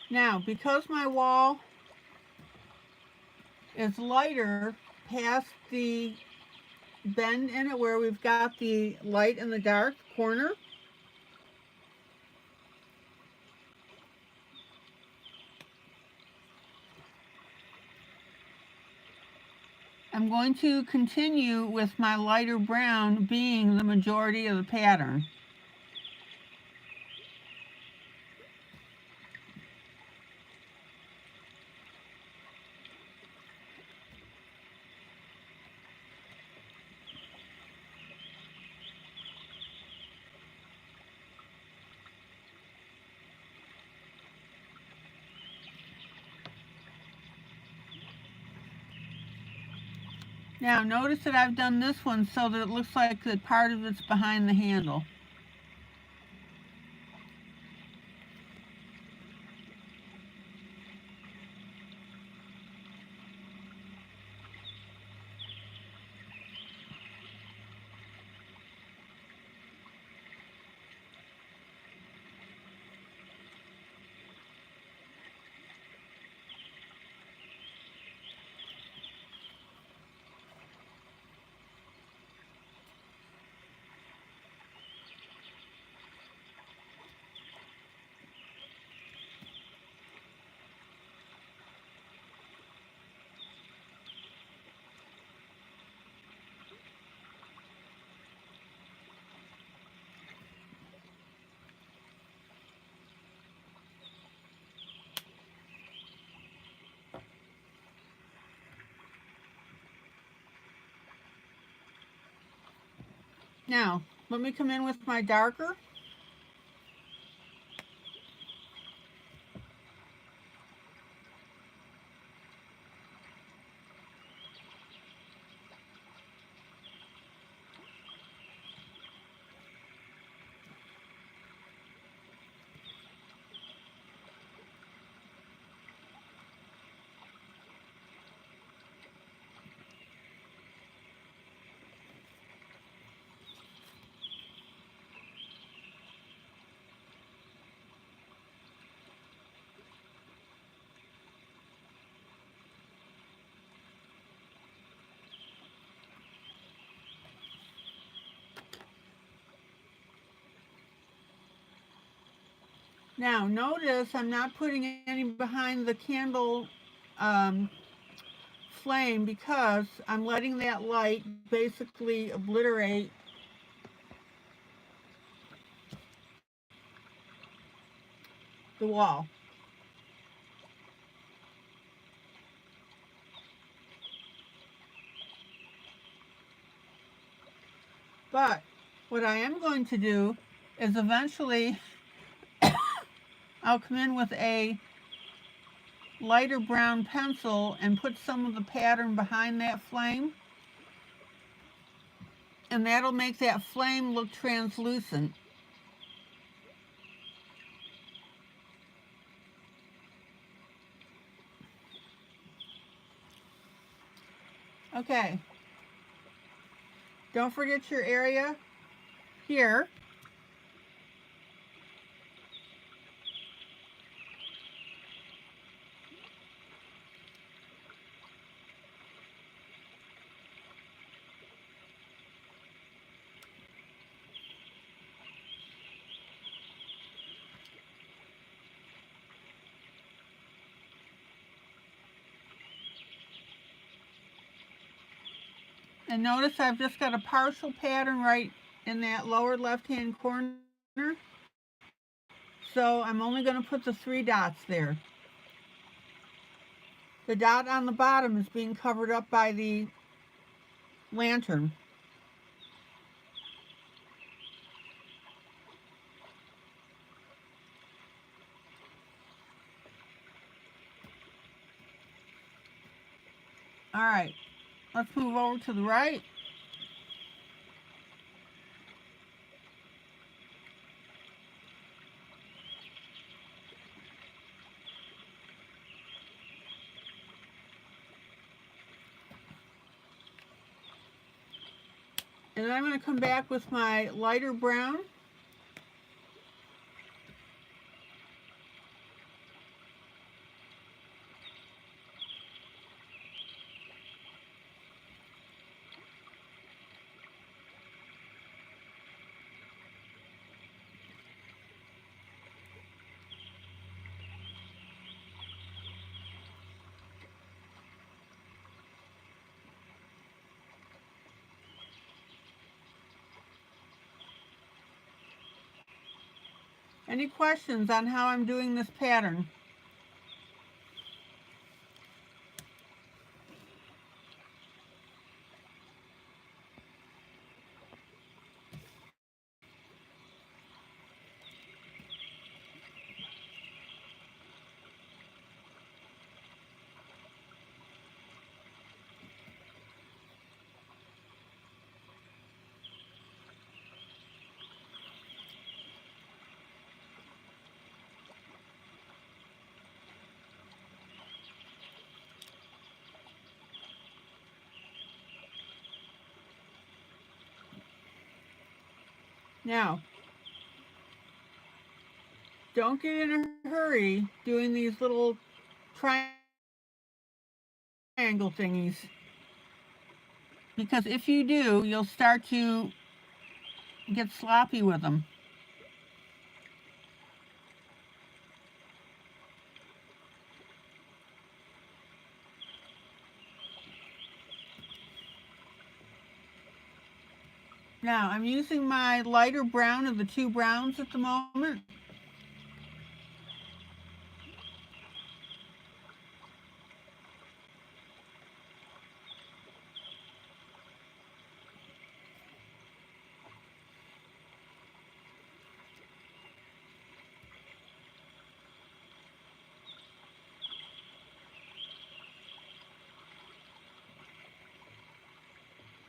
Now, because my wall is lighter past the bend in it where we've got the light and the dark corner, I'm going to continue with my lighter brown being the majority of the pattern. Now notice that I've done this one so that it looks like that part of it's behind the handle. Now, let me come in with my darker. Now notice I'm not putting any behind the candle um, flame because I'm letting that light basically obliterate the wall. But what I am going to do is eventually I'll come in with a lighter brown pencil and put some of the pattern behind that flame, and that'll make that flame look translucent. Okay, don't forget your area here. And notice I've just got a partial pattern right in that lower left-hand corner. So I'm only going to put the 3 dots there. The dot on the bottom is being covered up by the lantern. All right, let's move over to the right. And then I'm going to come back with my lighter brown. Any questions on how I'm doing this pattern? Now, don't get in a hurry doing these little triangle thingies, because if you do, you'll start to get sloppy with them. Now, I'm using my lighter brown of the two browns at the moment.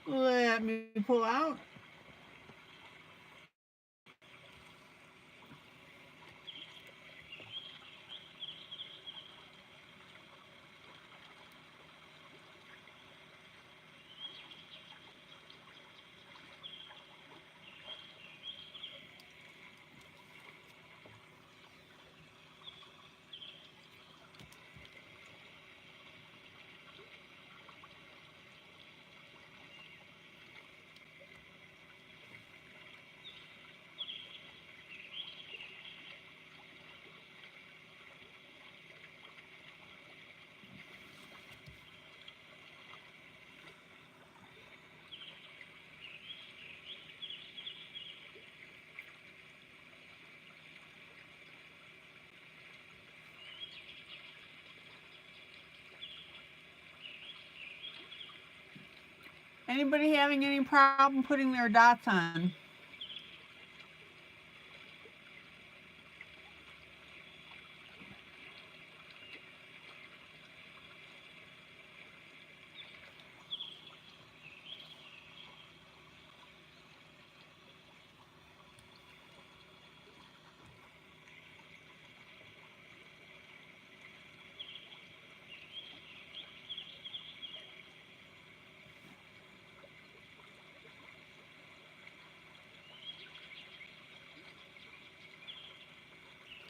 Let me pull out. Anybody having any problem putting their dots on?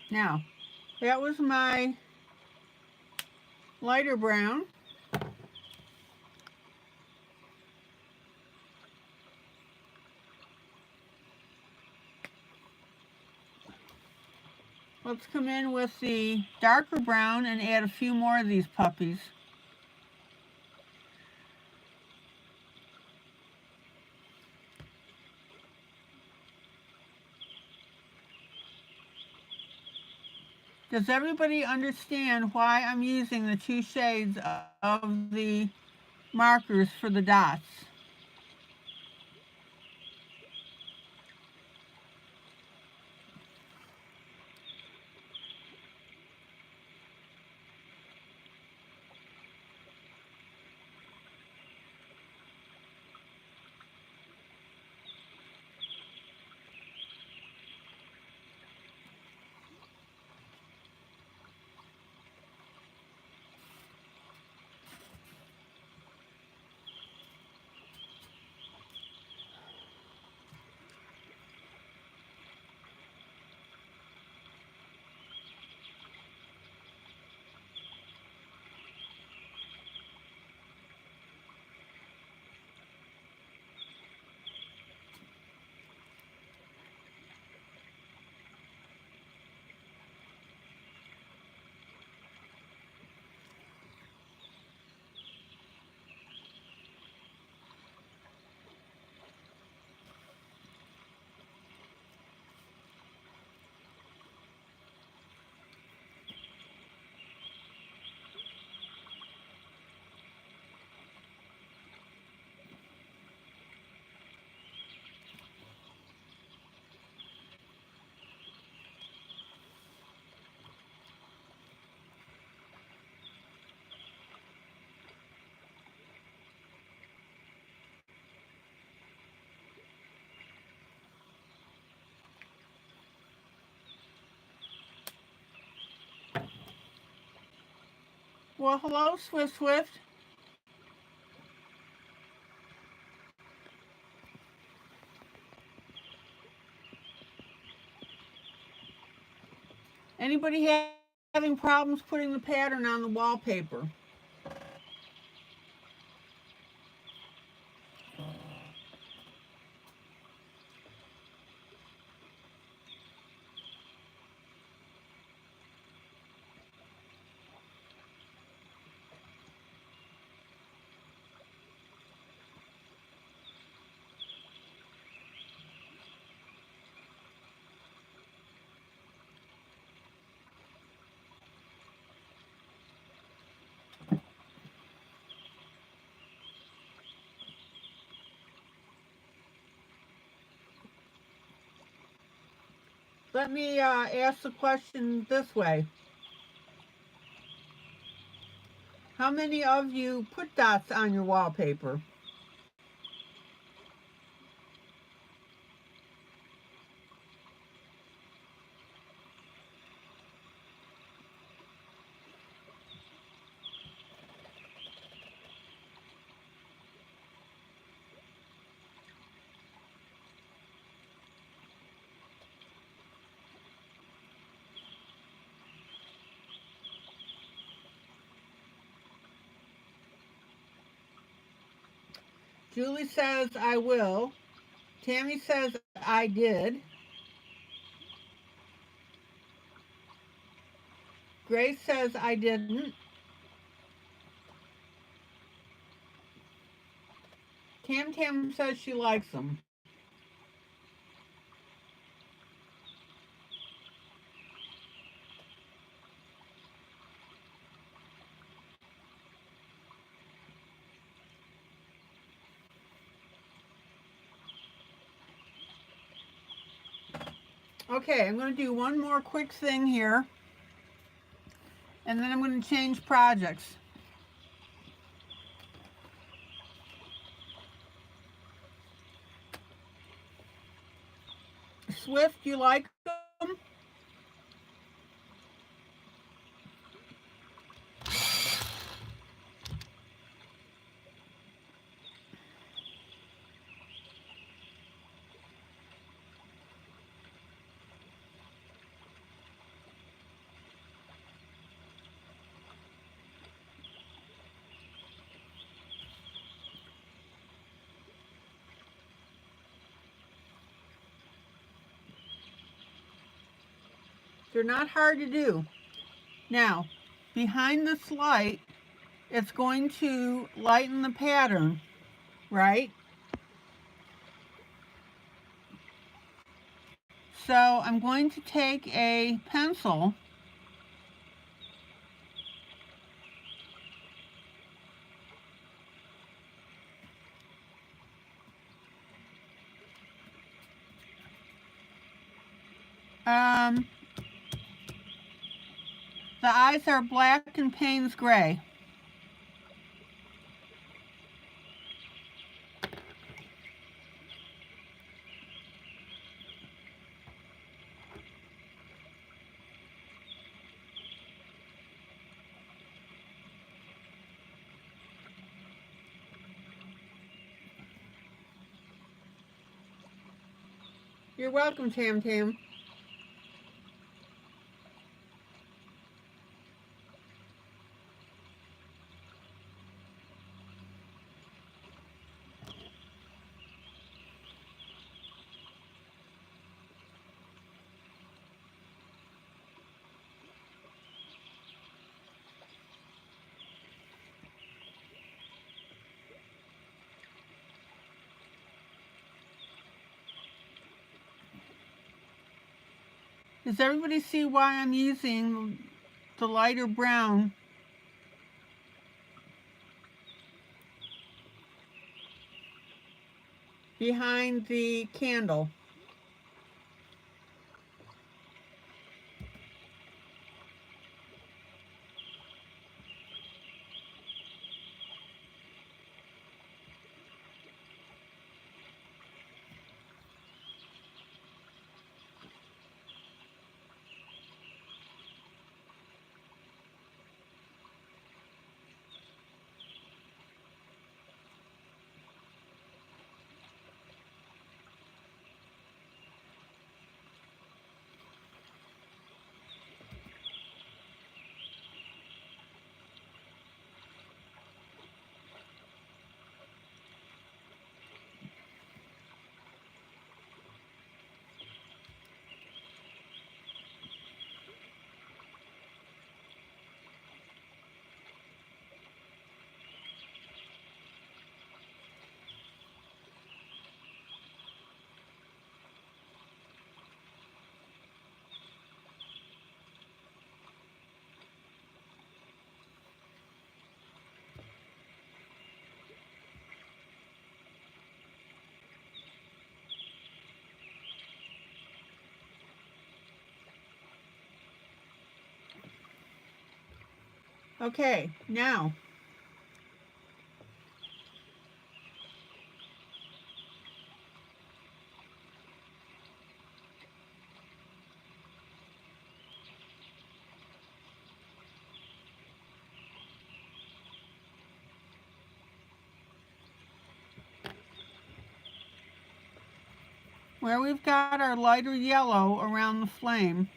Now, that was my lighter brown. Let's come in with the darker brown and add a few more of these puppies. Does everybody understand why I'm using the two shades of the markers for the dots? Well, hello, Swift Swift. Anybody having problems putting the pattern on the wallpaper? Let me ask the question this way. How many of you put dots on your wallpaper? Julie says, I will. Tammy says, I did. Grace says, I didn't. Tam Tam says she likes them. Okay, I'm going to do one more quick thing here, and then I'm going to change projects. Swift, you like them? They're not hard to do. Now, behind this light, it's going to lighten the pattern, right? So I'm going to take a pencil the eyes are black and Payne's gray. You're welcome, Tam Tam. Does everybody see why I'm using the lighter brown behind the candle? Okay, now where we've got our lighter yellow around the flame,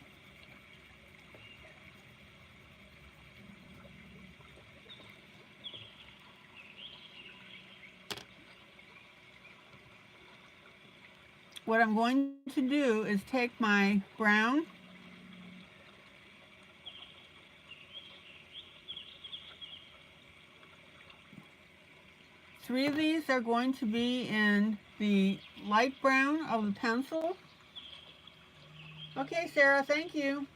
what I'm going to do is take my brown three of these are going to be in the light brown of the pencil. Okay, Sarah, thank you.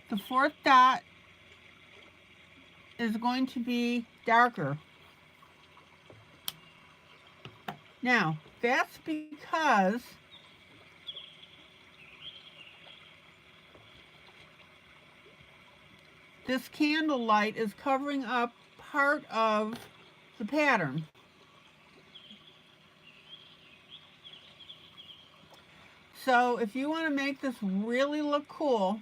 The fourth dot is going to be darker. Now, that's because this candle light is covering up part of the pattern. So if you want to make this really look cool,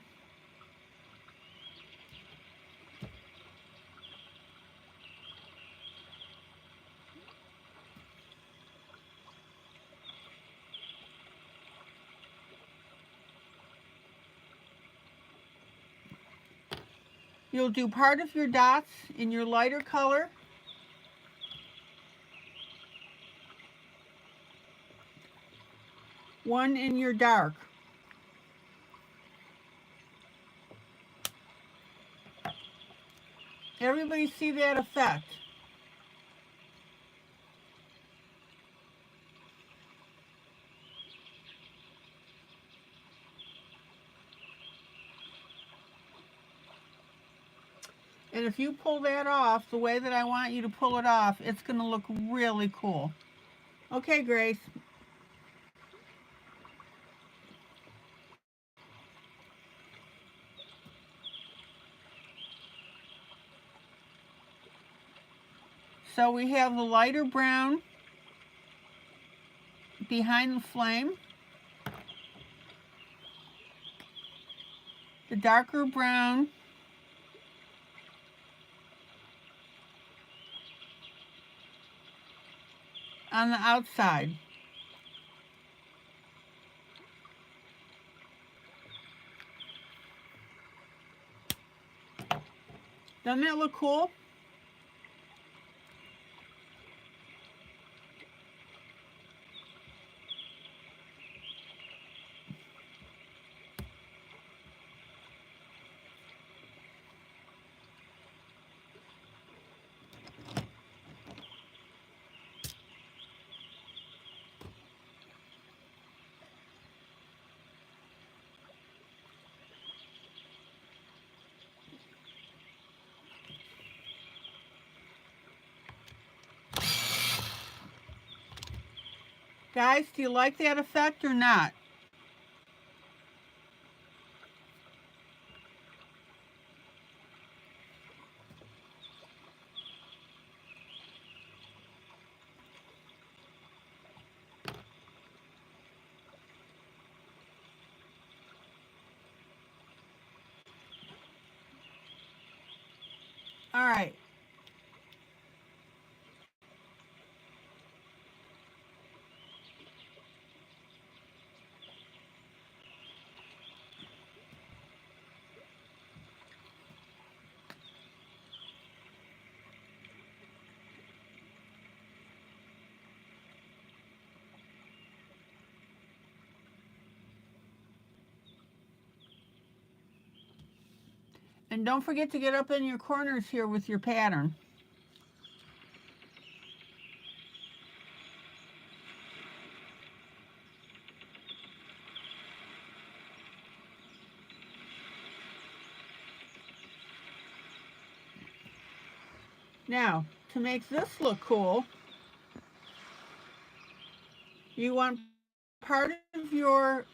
you'll do part of your dots in your lighter color, one in your dark. Everybody see that effect? And if you pull that off the way that I want you to pull it off, it's going to look really cool. Okay, Grace. So we have the lighter brown behind the flame, the darker brown on the outside. Doesn't that look cool? Guys, do you like that effect or not? All right. And don't forget to get up in your corners here with your pattern. Now, to make this look cool, you want part of your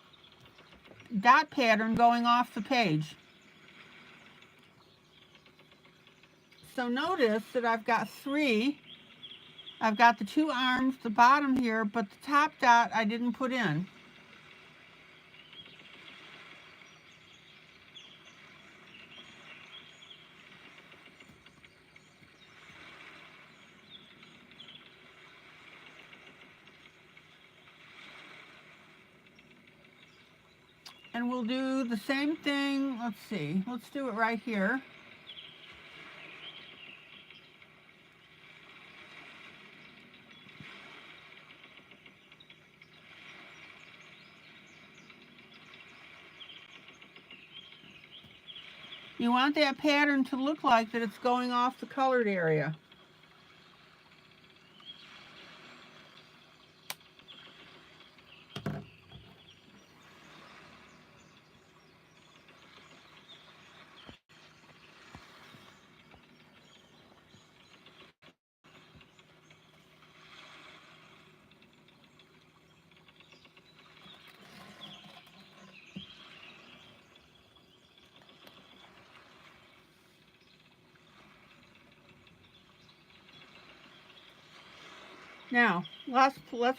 dot pattern going off the page. So notice that I've got three. I've got the two arms, the bottom here, but the top dot I didn't put in. And we'll do the same thing. Let's see. Let's do it right here. You want that pattern to look like that it's going off the colored area. Now, let's plop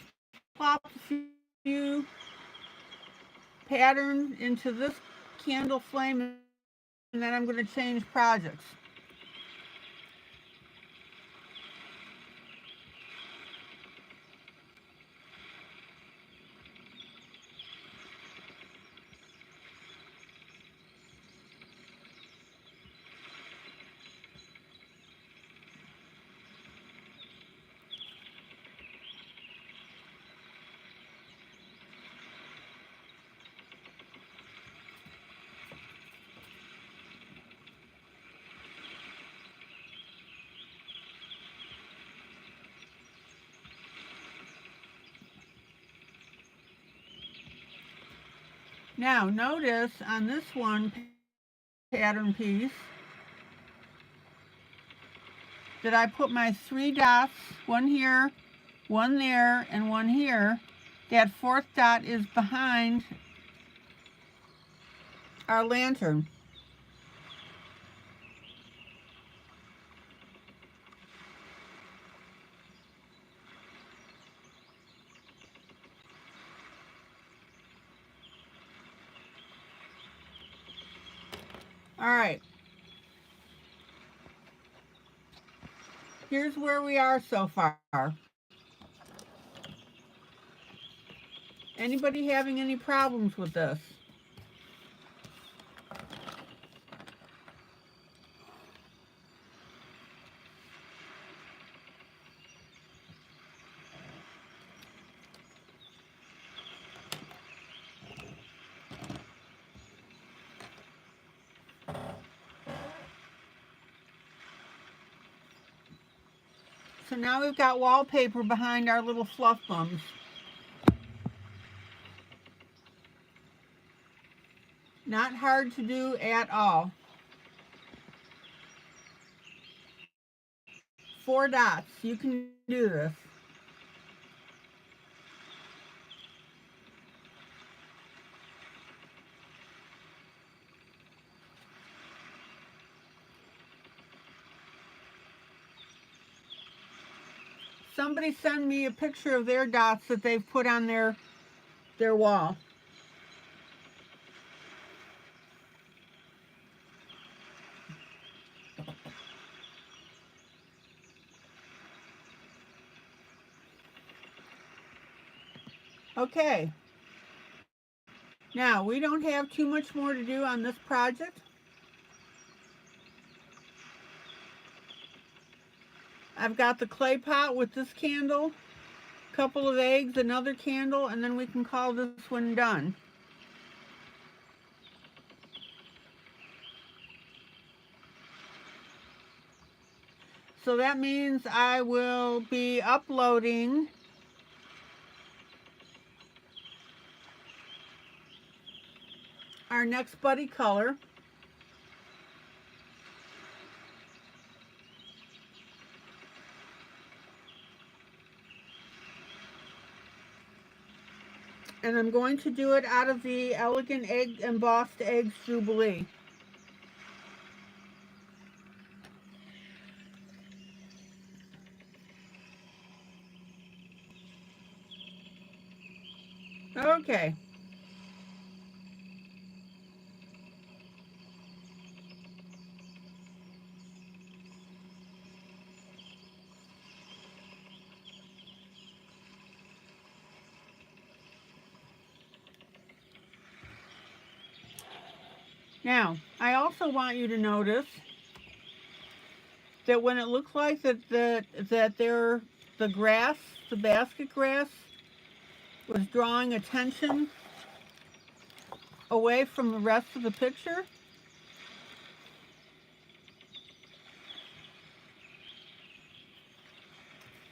a few patterns into this candle flame, and then I'm going to change projects. Now, notice on this one pattern piece that I put my three dots, one here, one there, and one here. That fourth dot is behind our lantern. All right. Here's where we are so far. Anybody having any problems with this? So now we've got wallpaper behind our little fluff bums. Not hard to do at all. 4 dots. You can do this. Somebody send me a picture of their dots that they've put on their wall. Okay. Now, we don't have too much more to do on this project. I've got the clay pot with this candle, a couple of eggs, another candle, and then we can call this one done. So that means I will be uploading our next buddy color. And I'm going to do it out of the Elegant Egg Embossed Eggs Jubilee. Okay. Now, I also want you to notice that when it looks like the grass, the basket grass, was drawing attention away from the rest of the picture,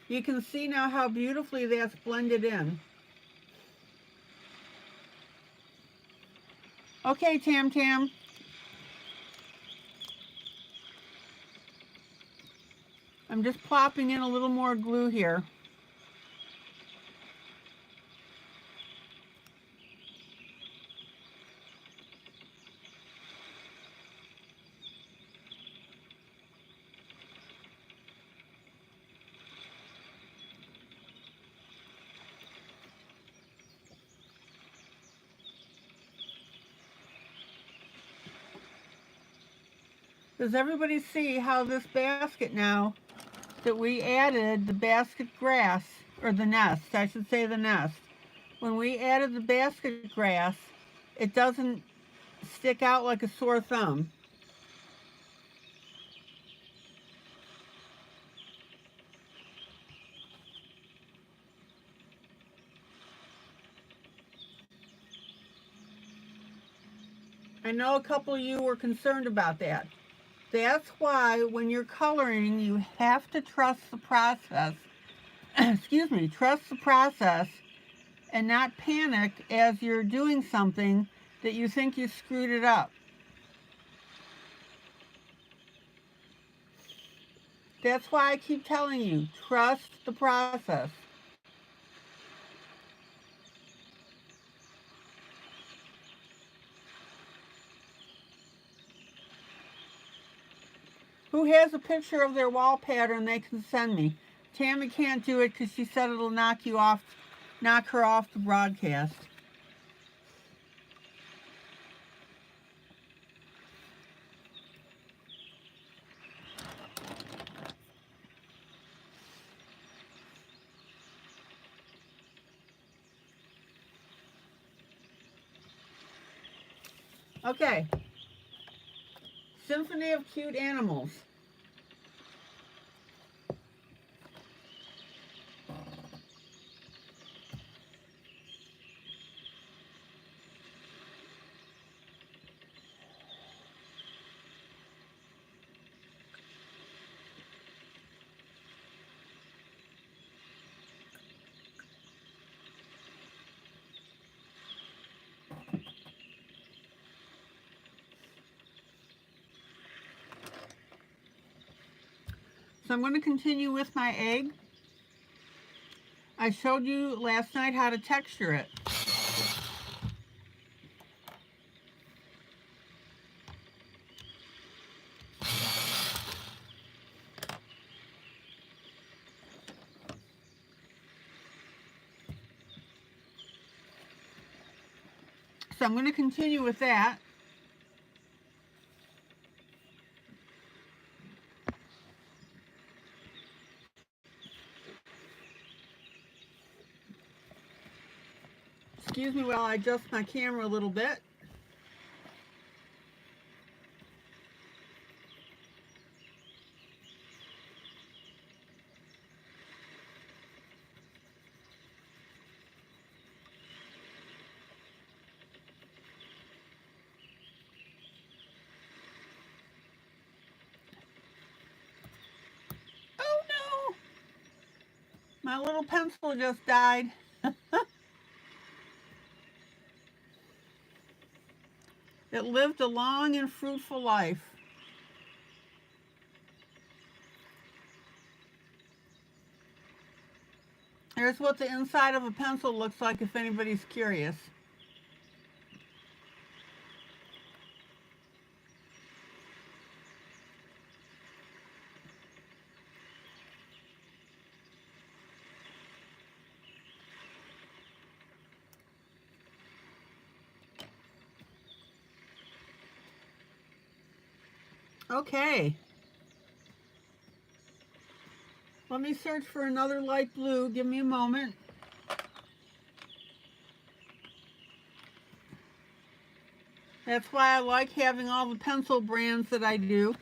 you can see now how beautifully that's blended in. Okay, Tam Tam. I'm just plopping in a little more glue here. Does everybody see how this basket now that we added the basket grass, or the nest, I should say the nest. When we added the basket grass, it doesn't stick out like a sore thumb. I know a couple of you were concerned about that. That's why when you're coloring, you have to trust the process. Excuse me, trust the process and not panic as you're doing something that you think you screwed it up. That's why I keep telling you, trust the process. Who has a picture of their wall pattern they can send me? Tammy can't do it because she said it'll knock her off the broadcast. Okay. Symphony of Cute Animals. So I'm going to continue with my egg. I showed you last night how to texture it. So I'm going to continue with that. Excuse me while I adjust my camera a little bit. Oh no! My little pencil just died. It lived a long and fruitful life. Here's what the inside of a pencil looks like if anybody's curious. Okay. Let me search for another light blue. Give me a moment. That's why I like having all the pencil brands that I do.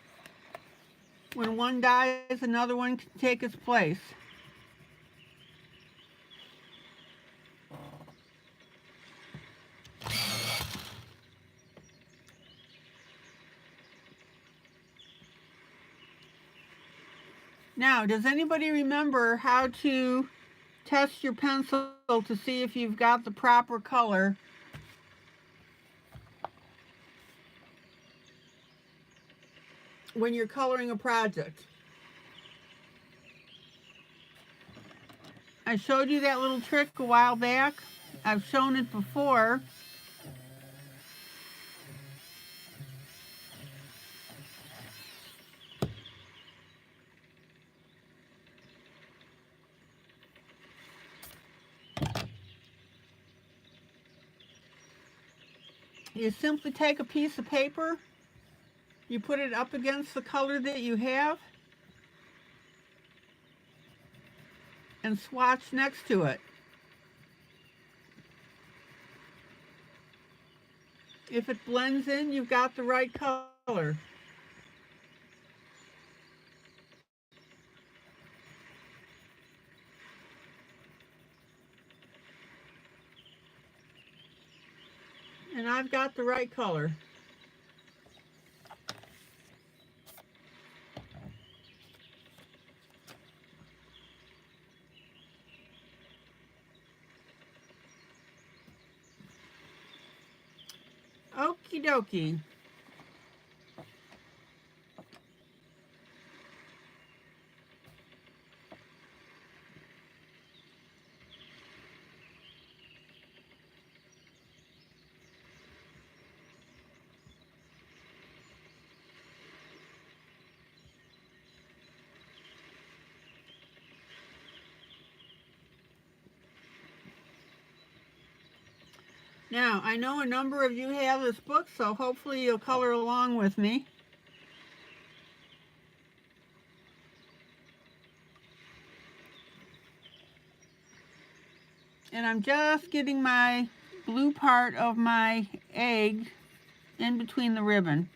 When one dies, another one can take its place. Now, does anybody remember how to test your pencil to see if you've got the proper color when you're coloring a project? I showed you that little trick a while back. I've shown it before. You simply take a piece of paper, you put it up against the color that you have, and swatch next to it. If it blends in, you've got the right color. And I've got the right color. Okie dokie. Now, I know a number of you have this book, so hopefully you'll color along with me. And I'm just getting my blue part of my egg in between the ribbon.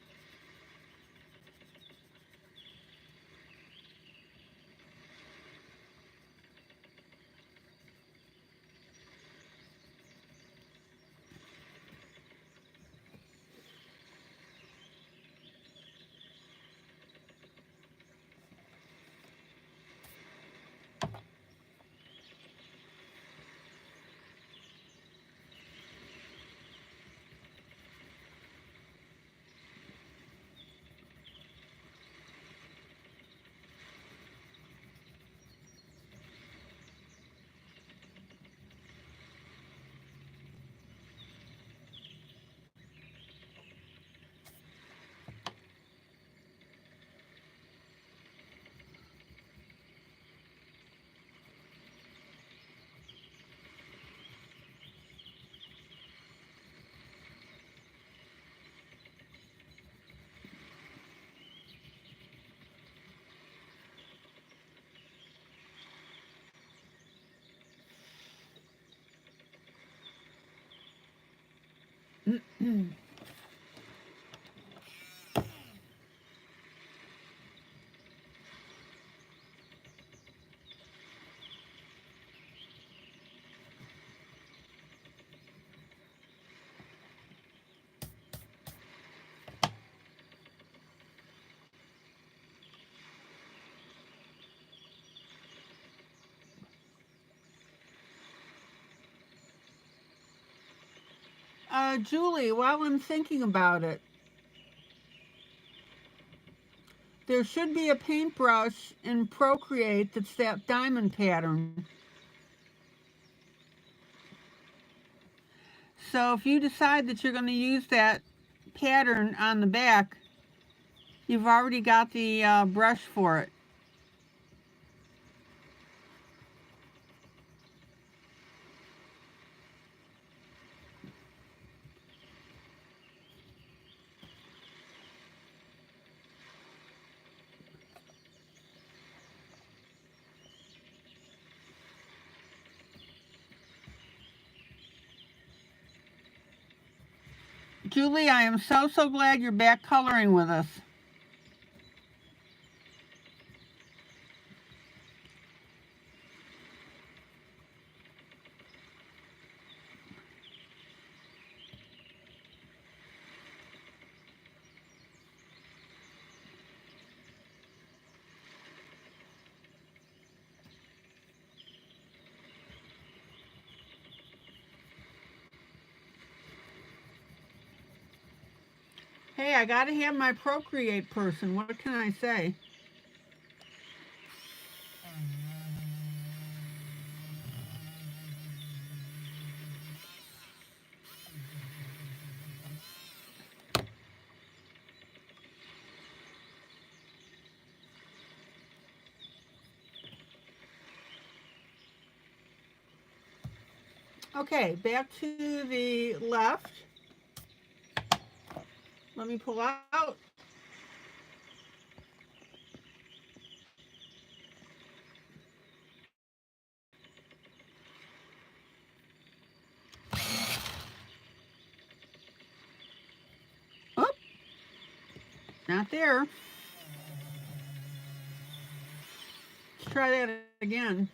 Julie, while I'm thinking about it, there should be a paintbrush in Procreate that's that diamond pattern. So if you decide that you're going to use that pattern on the back, you've already got the brush for it. Julie, I am so glad you're back coloring with us. Hey, I gotta have my Procreate person. What can I say? Okay, back to the left. Let me pull out. Oh, not there. Let's try that again.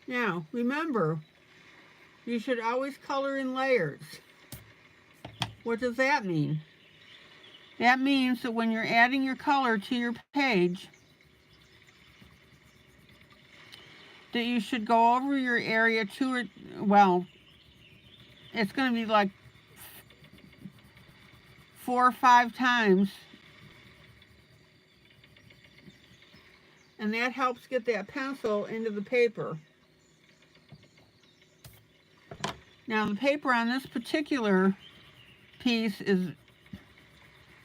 Now, remember, you should always color in layers. What does that mean? That means that when you're adding your color to your page, that you should go over your area two or, well, it's going to be like 4 or 5 times. And that helps get that pencil into the paper. Now the paper on this particular piece is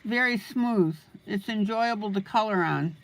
very smooth. It's enjoyable to color on.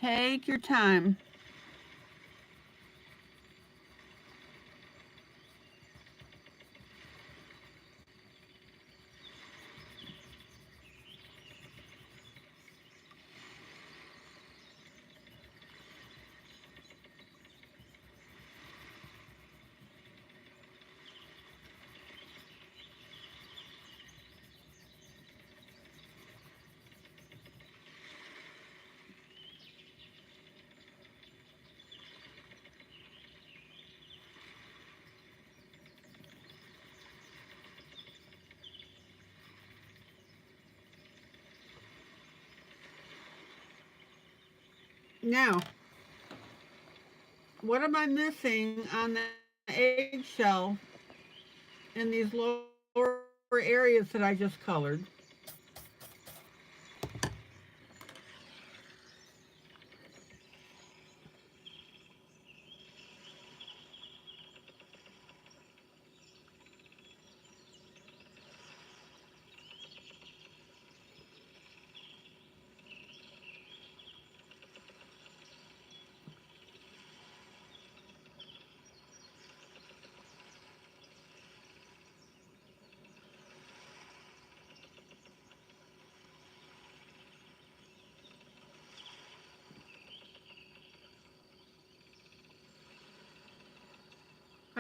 Take your time. Now, what am I missing on the eggshell in these lower areas that I just colored?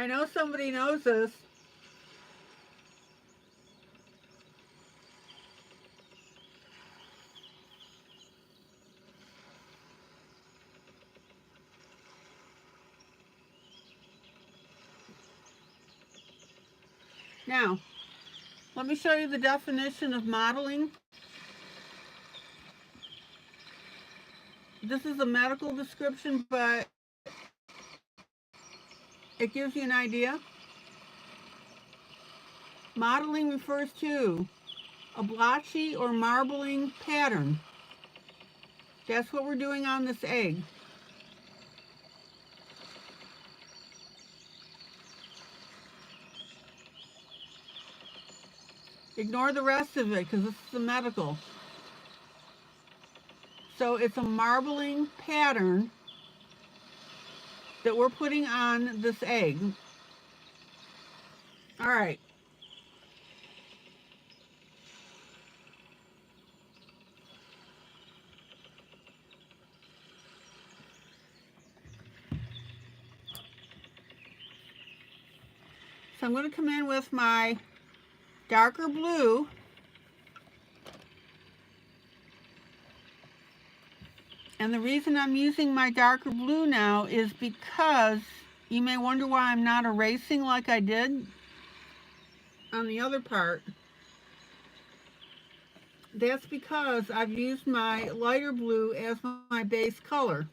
I know somebody knows this. Now, let me show you the definition of modeling. This is a medical description, but it gives you an idea. Modeling refers to a blotchy or marbling pattern. That's what we're doing on this egg. Ignore the rest of it because this is the medical. So it's a marbling pattern that we're putting on this egg. All right. So I'm going to come in with my darker blue. And the reason I'm using my darker blue now is because you may wonder why I'm not erasing like I did on the other part. That's because I've used my lighter blue as my base color.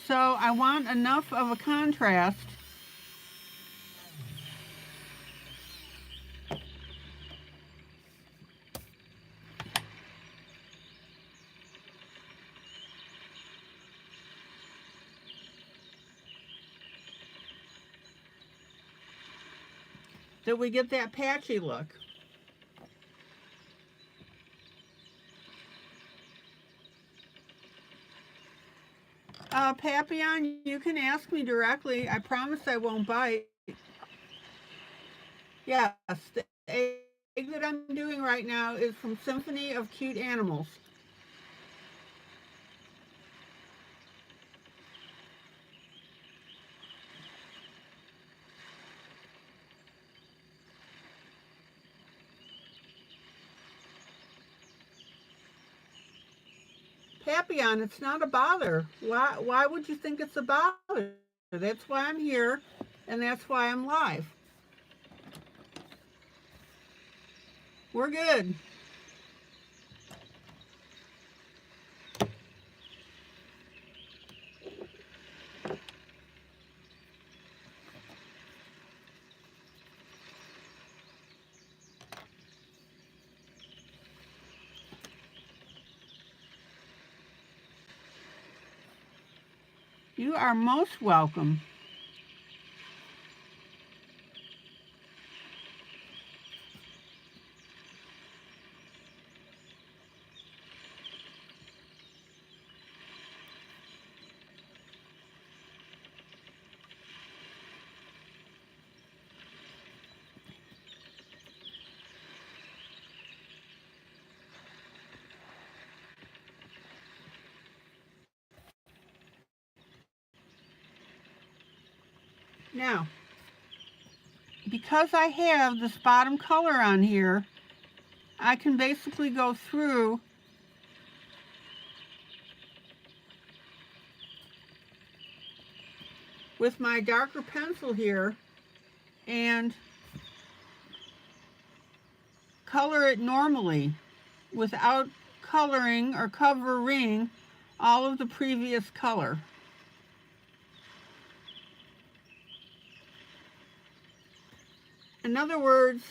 So I want enough of a contrast that we get that patchy look. Papillon, you can ask me directly. I promise I won't bite. Yes, the egg that I'm doing right now is from Symphony of Cute Animals. Papillon, it's not a bother. Why would you think it's a bother? That's why I'm here, and that's why I'm live. We're good. You are most welcome. Now, because I have this bottom color on here, I can basically go through with my darker pencil here and color it normally without coloring or covering all of the previous color. In other words,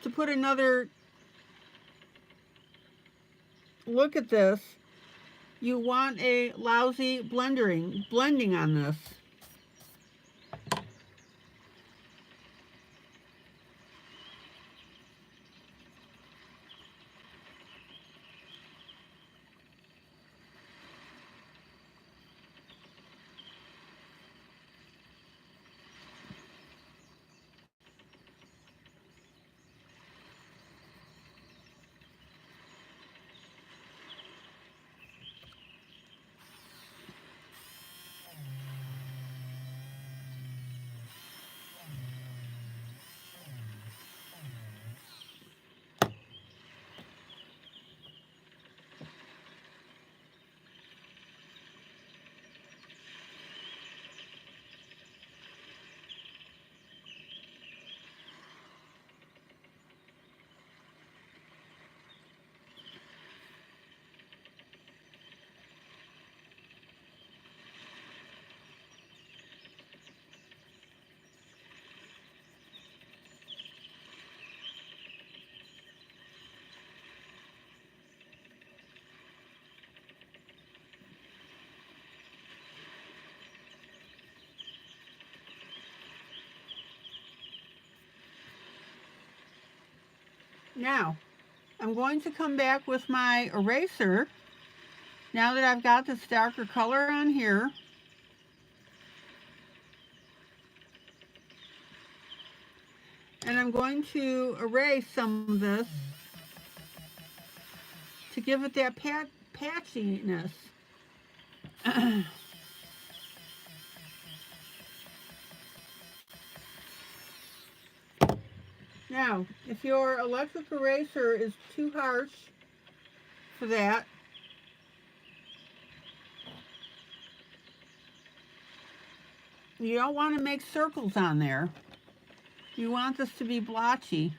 to put another look at this, you want a lousy blending on this. Now, I'm going to come back with my eraser. Now that I've got this darker color on here, and I'm going to erase some of this to give it that patchiness. Now, if your electric eraser is too harsh for that, you don't want to make circles on there. You want this to be blotchy.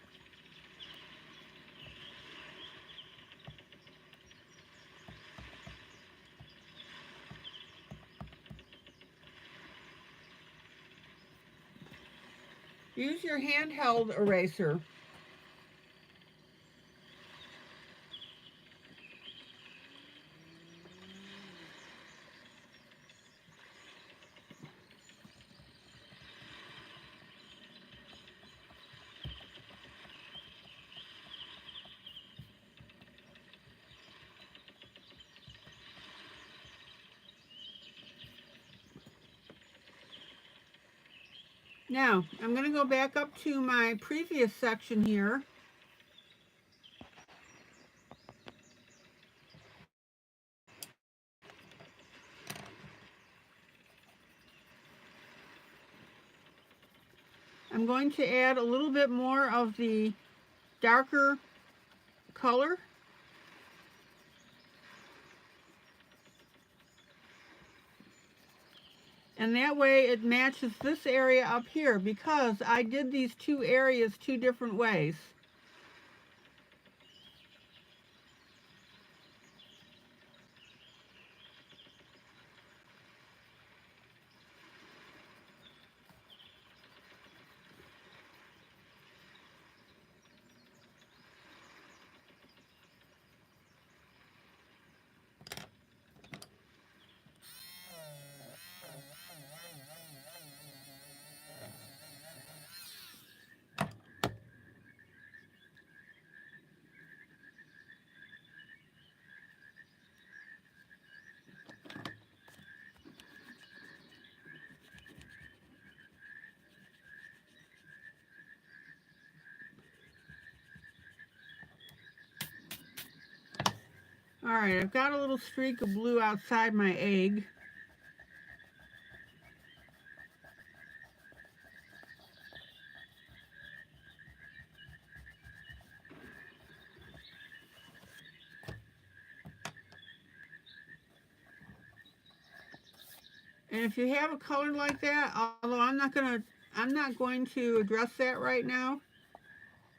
Use your handheld eraser. Now, I'm going to go back up to my previous section here. I'm going to add a little bit more of the darker color. And that way it matches this area up here, because I did these two areas two different ways. Alright, I've got a little streak of blue outside my egg. And if you have a color like that, although I'm not going to address that right now.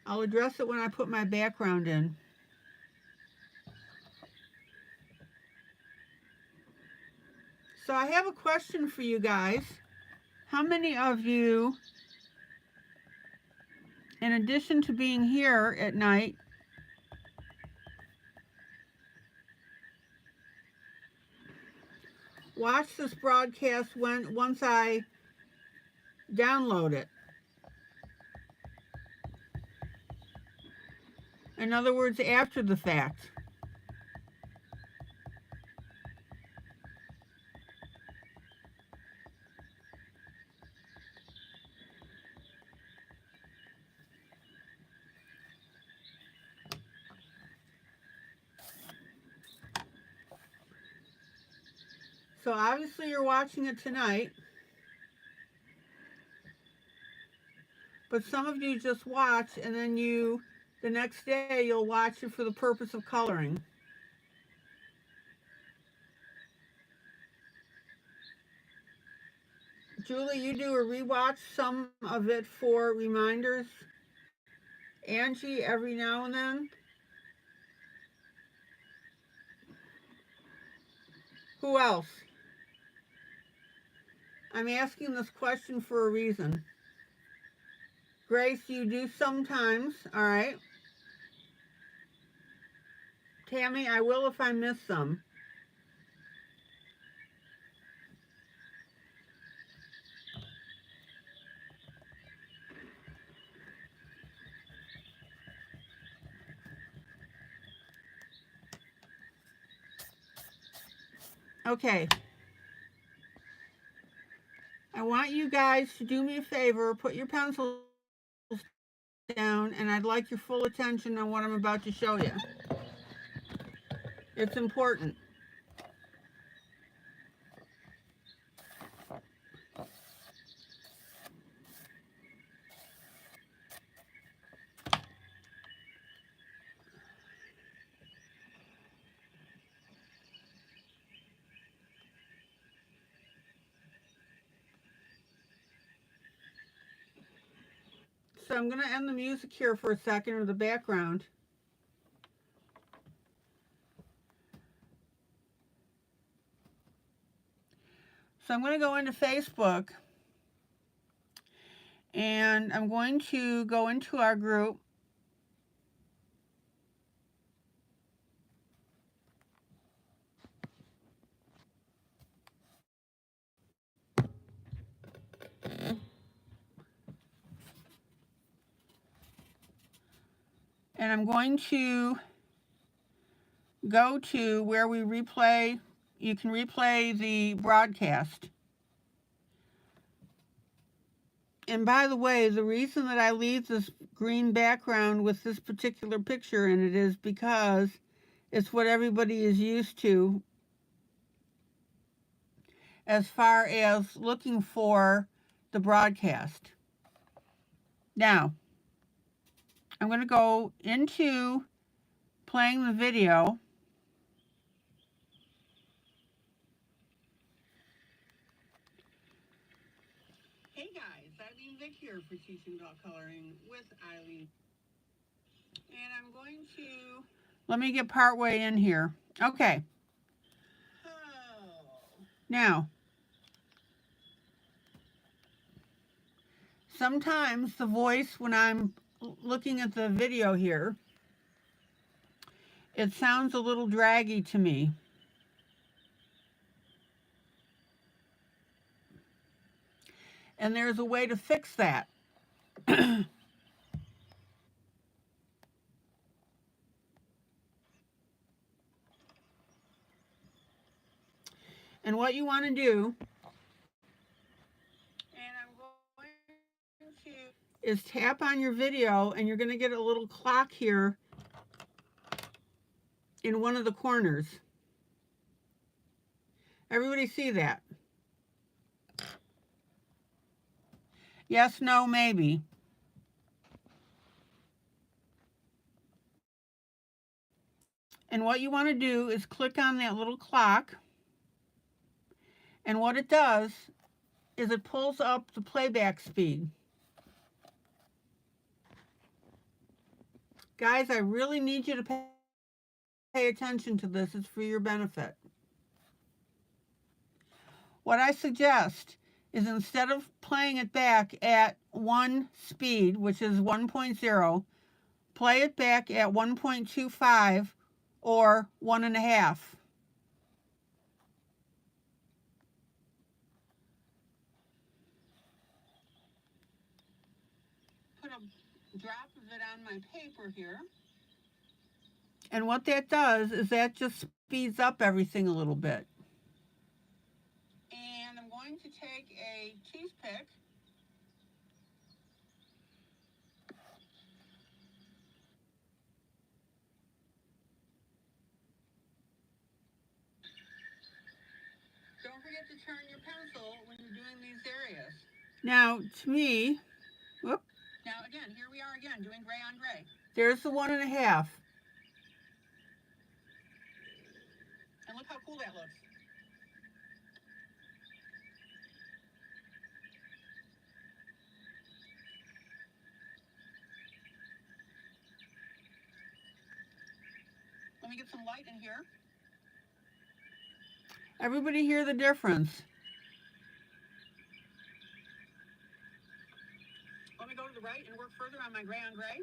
I'll address it when I put my background in. So I have a question for you guys. How many of you, in addition to being here at night, watch this broadcast once I download it? In other words, after the fact. So obviously you're watching it tonight, but some of you just watch, and then the next day you'll watch it for the purpose of coloring. Julie, you do a rewatch, some of it for reminders. Angie, every now and then. Who else? I'm asking this question for a reason. Grace, you do sometimes, all right. Tammy, I will if I miss some. Okay. I want you guys to do me a favor, put your pencils down, and I'd like your full attention on what I'm about to show you. It's important. So I'm going to end the music here for a second, or the background. So I'm going to go into Facebook, and I'm going to go into our group. And I'm going to go to where we replay. You can replay the broadcast. And by the way, the reason that I leave this green background with this particular picture in it is because it's what everybody is used to as far as looking for the broadcast. Now, I'm going to go into playing the video. Hey guys, ILene Vick here for Teaching About Coloring with ILene. And I'm going to, let me get part way in here. Okay. Now, sometimes the voice, when I'm looking at the video here, it sounds a little draggy to me. And there's a way to fix that. And what you want to do, and I'm going to, is tap on your video, and you're going to get a little clock here in one of the corners. Everybody see that? Yes, no, maybe. And what you want to do is click on that little clock. And what it does is it pulls up the playback speed. Guys, I really need you to pay attention to this. It's for your benefit. What I suggest is, instead of playing it back at one speed, which is 1.0, play it back at 1.25 or 1.5. Put a drop of it on my paper here. And what that does is that just speeds up everything a little bit. And I'm going to take a toothpick. Don't forget to turn your pencil when you're doing these areas. Now, to me, whoop. Now again, here we are again, doing gray on gray. There's the 1.5. And look how cool that looks. Let me get some light in here. Everybody hear the difference? Let me go to the right and work further on my gray on gray.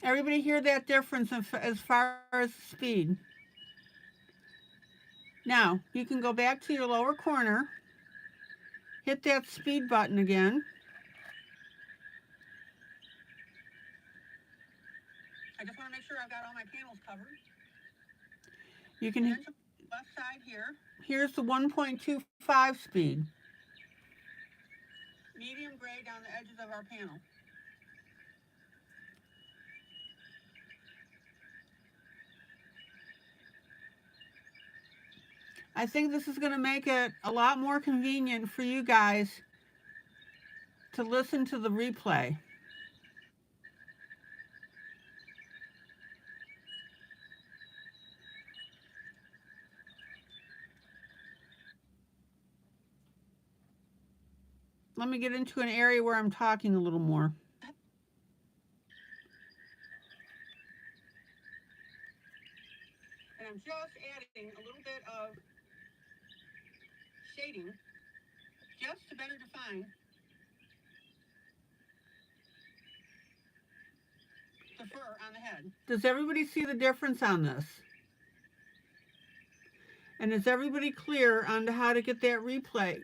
Everybody hear that difference as far as speed? Now, you can go back to your lower corner, hit that speed button again. I just want to make sure I've got all my panels covered. You can. left side here. Here's the 1.25 speed. Medium gray down the edges of our panel. I think this is going to make it a lot more convenient for you guys to listen to the replay. Let me get into an area where I'm talking a little more. And I'm just adding a little bit of shading just to better define the fur on the head. Does everybody see the difference on this? And is everybody clear on how to get that replay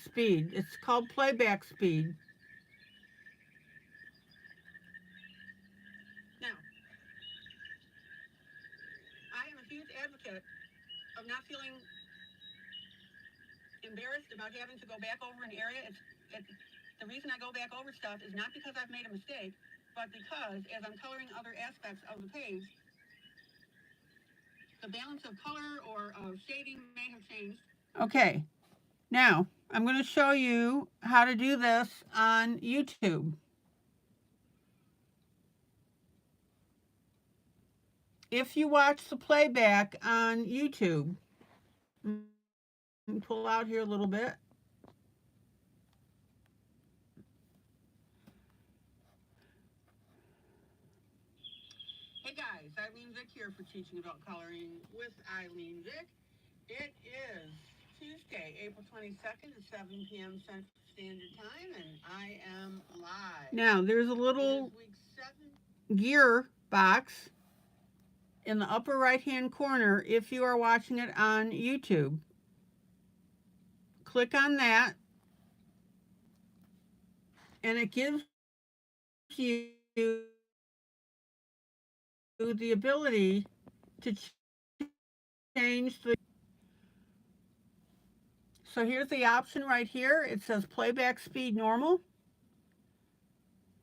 speed? It's called playback speed. Now, I am a huge advocate of not feeling embarrassed about having to go back over an area. The reason I go back over stuff is not because I've made a mistake, but because as I'm coloring other aspects of the page, the balance of color or of shading may have changed. Okay, now I'm going to show you how to do this on YouTube. If you watch the playback on YouTube, let me pull out here a little bit. Hey guys, ILene Vick here for Teaching Adult Coloring with ILene Vick. It is Tuesday, April 22nd at 7 p.m. Central Standard Time, and I am live. Now, there's a little gear box in the upper right-hand corner if you are watching it on YouTube. Click on that, and it gives you the ability to change the. So here's the option right here. It says playback speed normal.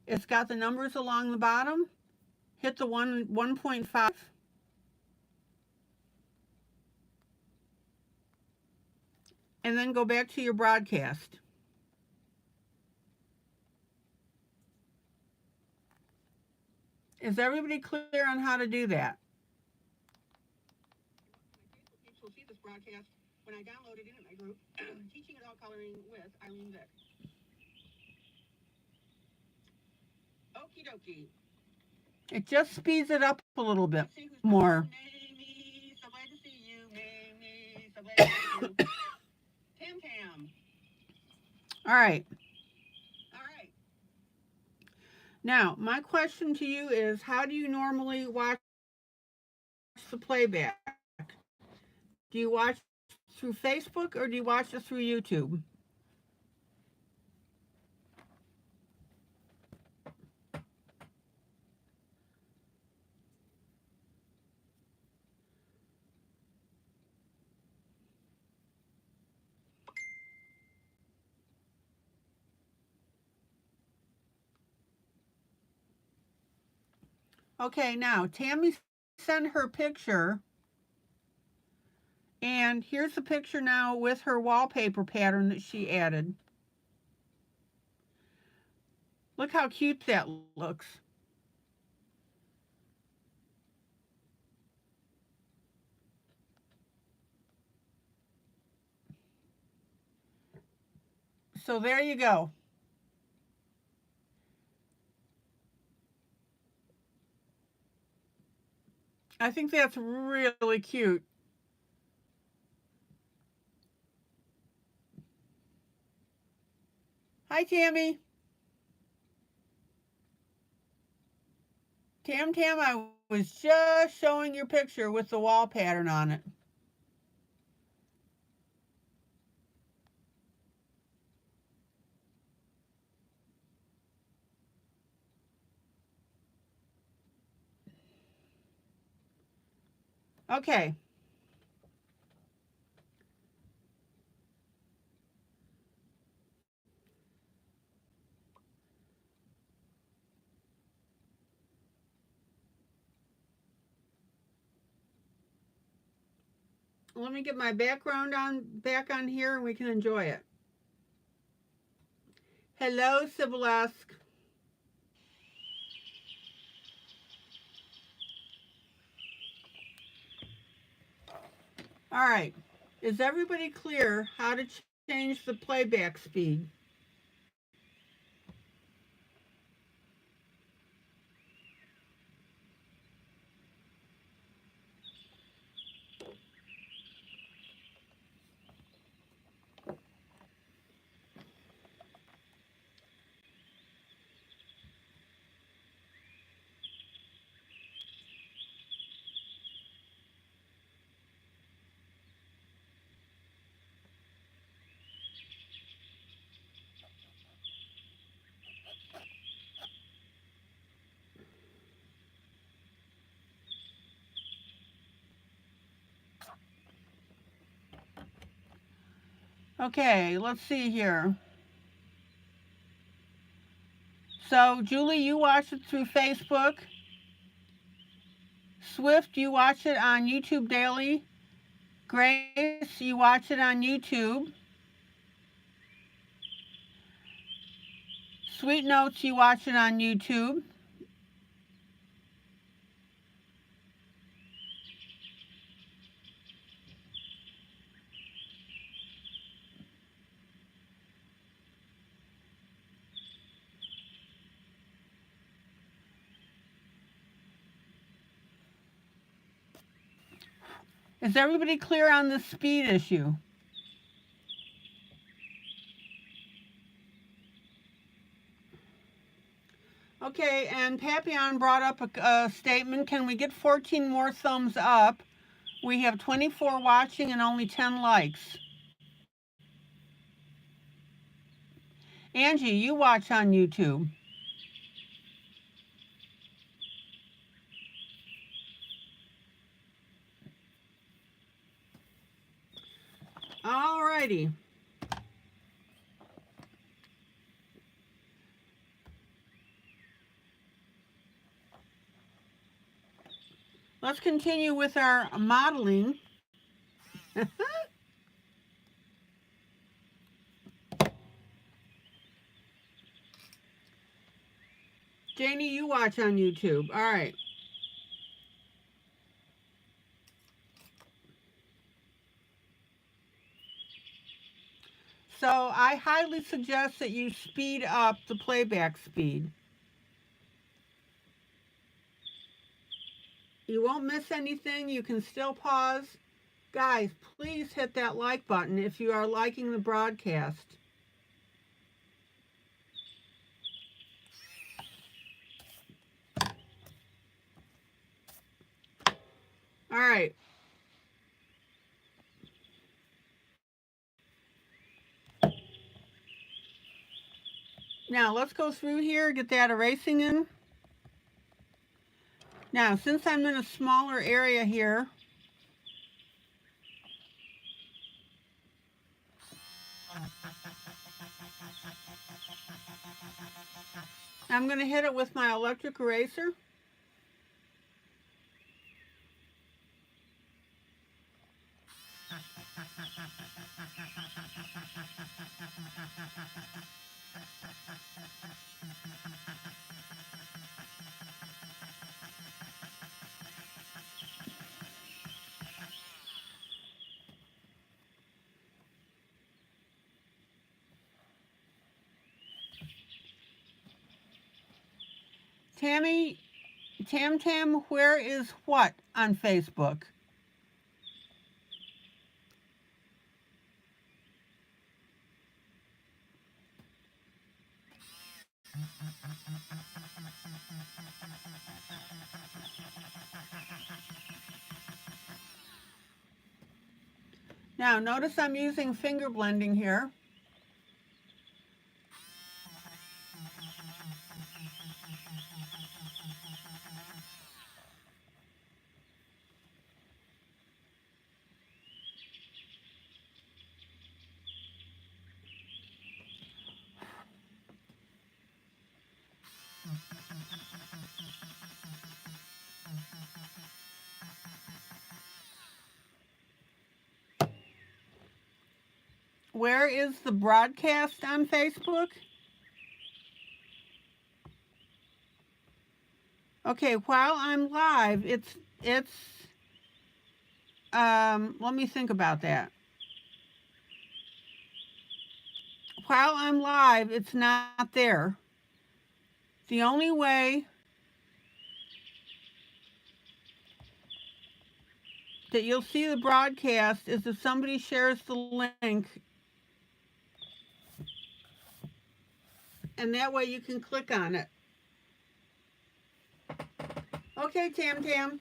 It's got the numbers along the bottom. Hit the 1.5. And then go back to your broadcast. Is everybody clear on how to do that? Will see this broadcast when I download it into my group, Teaching Adult Coloring with ILene Vick. Okie dokie. It just speeds it up a little bit more. Mamie, so glad to see you. Mamie, so glad to see you. Tam Tam. All right. Now, my question to you is, how do you normally watch the playback? Do you watch through Facebook or do you watch it through YouTube? Okay, now Tammy sent her picture, and here's the picture now with her wallpaper pattern that she added. Look how cute that looks. So there you go. I think that's really cute. Hi, Tammy. Tam Tam, I was just showing your picture with the wall pattern on it. Okay. Let me get my background on back on here and we can enjoy it. Hello, Sibilesk. All right. Is everybody clear how to change the playback speed? Okay, let's see here. So, Julie, you watch it through Facebook. Swift, you watch it on YouTube daily. Grace, you watch it on YouTube. Sweet Notes, you watch it on YouTube. Is everybody clear on the speed issue? Okay, and Papillon brought up a statement. Can we get 14 more thumbs up? We have 24 watching and only 10 likes. Angie, you watch on YouTube. All righty. Let's continue with our modeling. Janie, you watch on YouTube. All right. So I highly suggest that you speed up the playback speed. You won't miss anything. You can still pause. Guys, please hit that like button if you are liking the broadcast. All right. Now let's go through here, get that erasing in. Now, since I'm in a smaller area here, I'm going to hit it with my electric eraser. Tammy, Tam, where is what on Facebook? Now, notice I'm using finger blending here. Where is the broadcast on Facebook? Okay, while I'm live, it's let me think about that. While I'm live, it's not there. The only way that you'll see the broadcast is if somebody shares the link, and that way you can click on it. Okay, Tam Tam.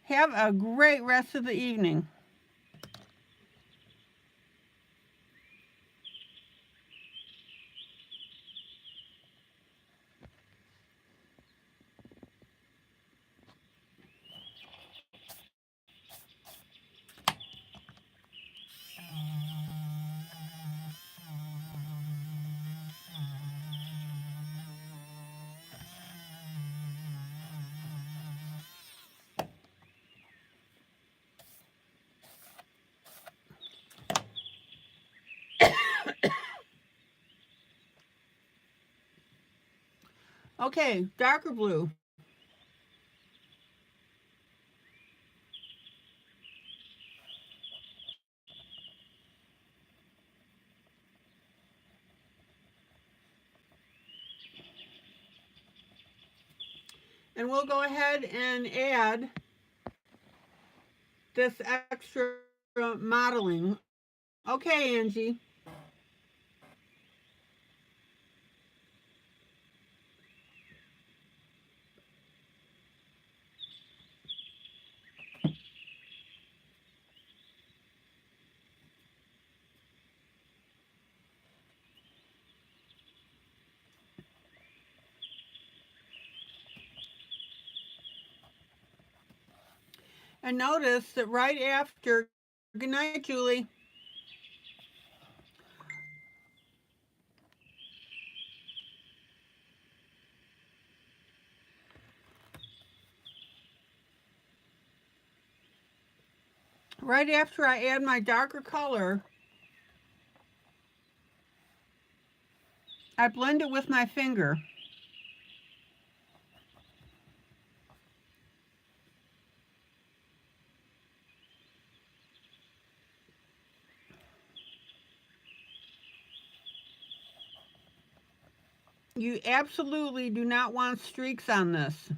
Have a great rest of the evening. Okay, darker blue. And we'll go ahead and add this extra modeling. Okay, Angie. And notice that right after, good night, Julie. Right after I add my darker color, I blend it with my finger. You absolutely do not want streaks on this.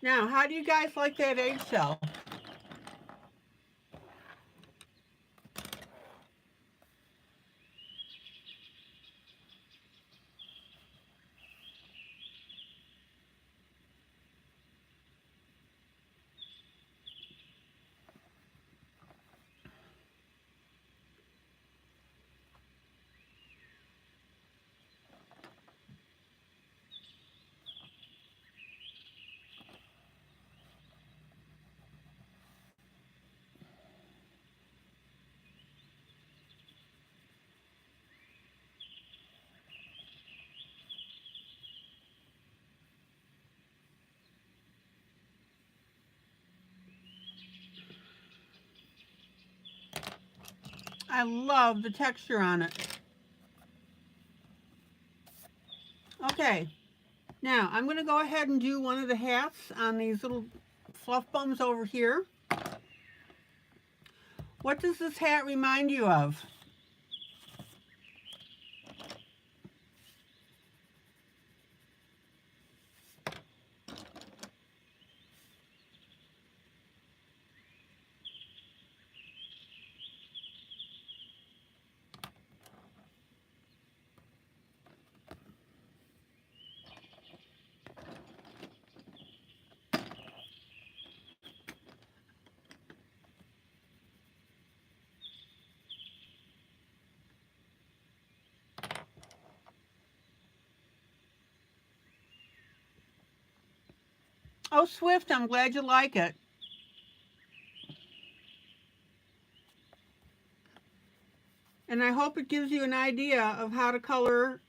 Now, how do you guys like that eggshell? I love the texture on it. Okay, now I'm going to go ahead and do one of the hats on these little fluff bums over here. What does this hat remind you of? Oh, Swift, I'm glad you like it. And I hope it gives you an idea of how to color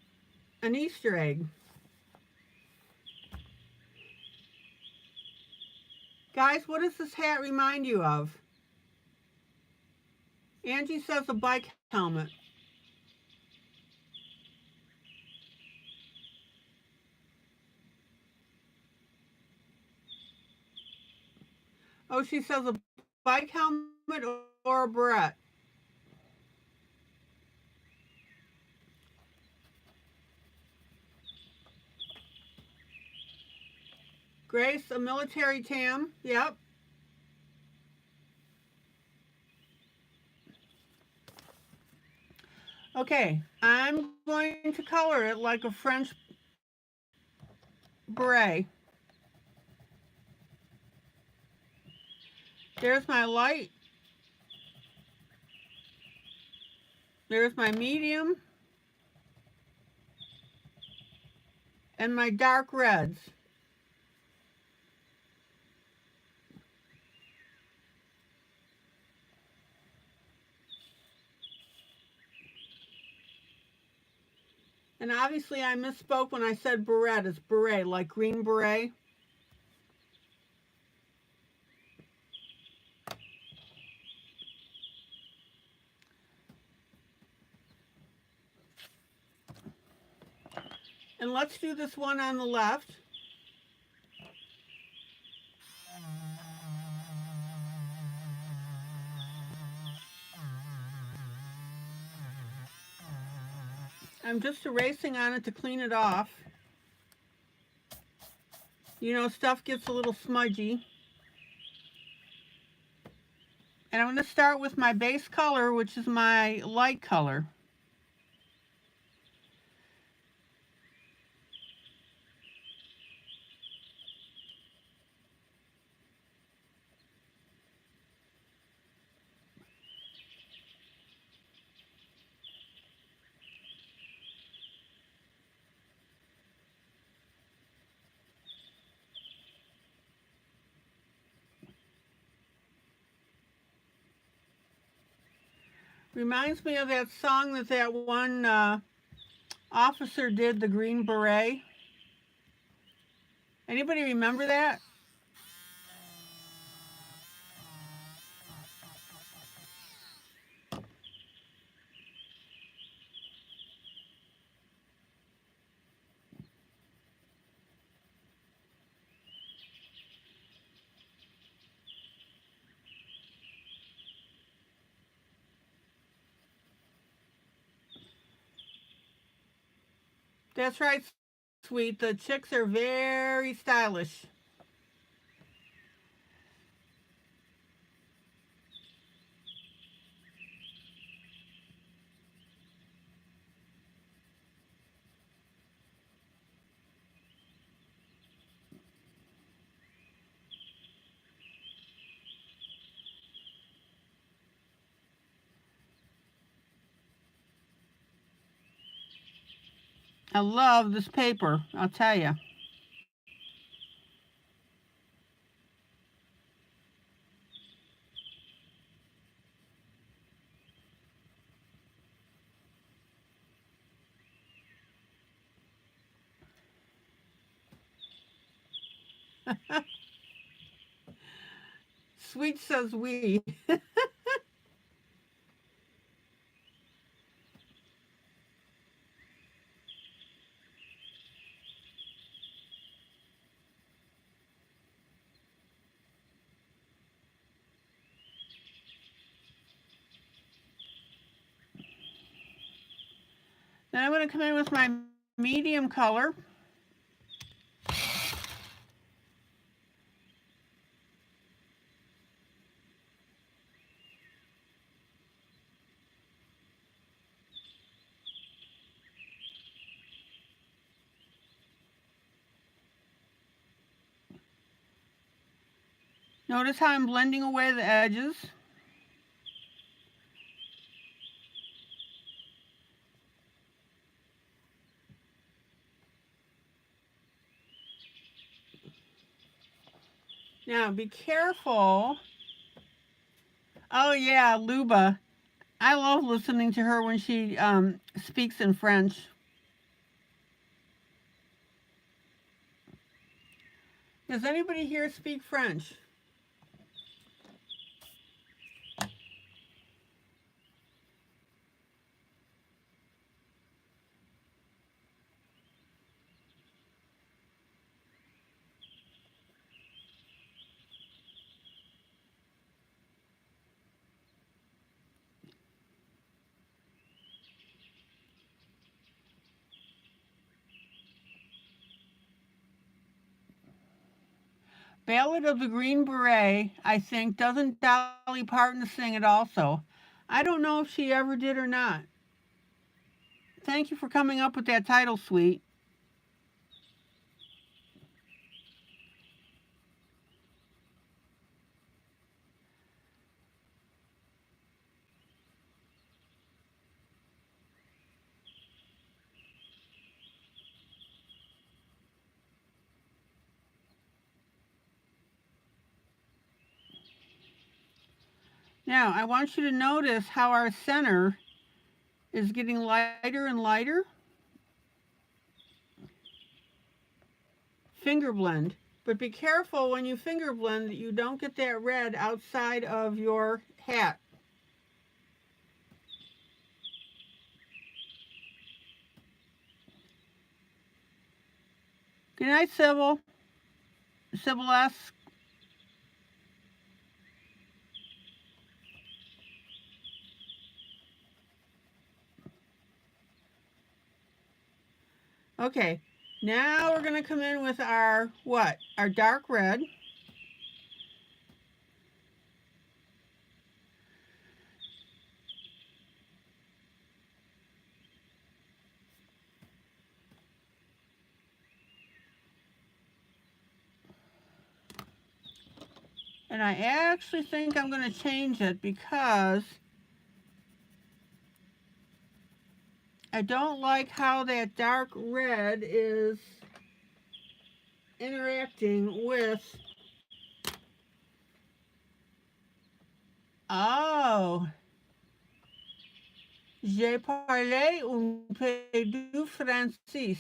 an Easter egg. Guys, what does this hat remind you of? Angie says a bike helmet. Oh, she says a bike helmet or a beret. Grace, a military tam. Yep. Okay, I'm going to color it like a French beret. There's my light. There's my medium. And my dark reds. And obviously I misspoke when I said beret. It's beret, like green beret. And let's do this one on the left. I'm just erasing on it to clean it off. You know, stuff gets a little smudgy. And I'm going to start with my base color, which is my light color. Reminds me of that song that one officer did, the Green Beret. Anybody remember that? That's right, sweet. The chicks are very stylish. I love this paper, I'll tell you. Sweet says we. Then I'm going to come in with my medium color. Notice how I'm blending away the edges. Now, be careful. Oh, yeah, Luba. I love listening to her when she speaks in French. Does anybody here speak French? Ballad of the Green Beret, I think, doesn't Dolly Parton sing it also? I don't know if she ever did or not. Thank you for coming up with that title, sweet. Now, I want you to notice how our center is getting lighter and lighter. Finger blend. But be careful when you finger blend that you don't get that red outside of your hat. Good night, Sybil. Sybil asks. Okay, now we're going to come in with our what? Our dark red. And I actually think I'm going to change it because I don't like how that dark red is interacting with. Oh, j'ai parlé un peu du français,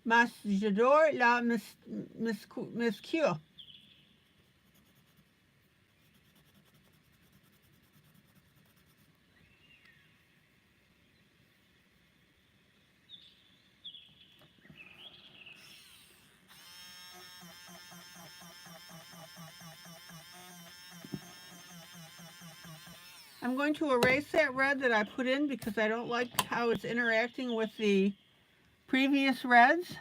mais j'adore la muscu. I'm going to erase that red that I put in because I don't like how it's interacting with the previous reds.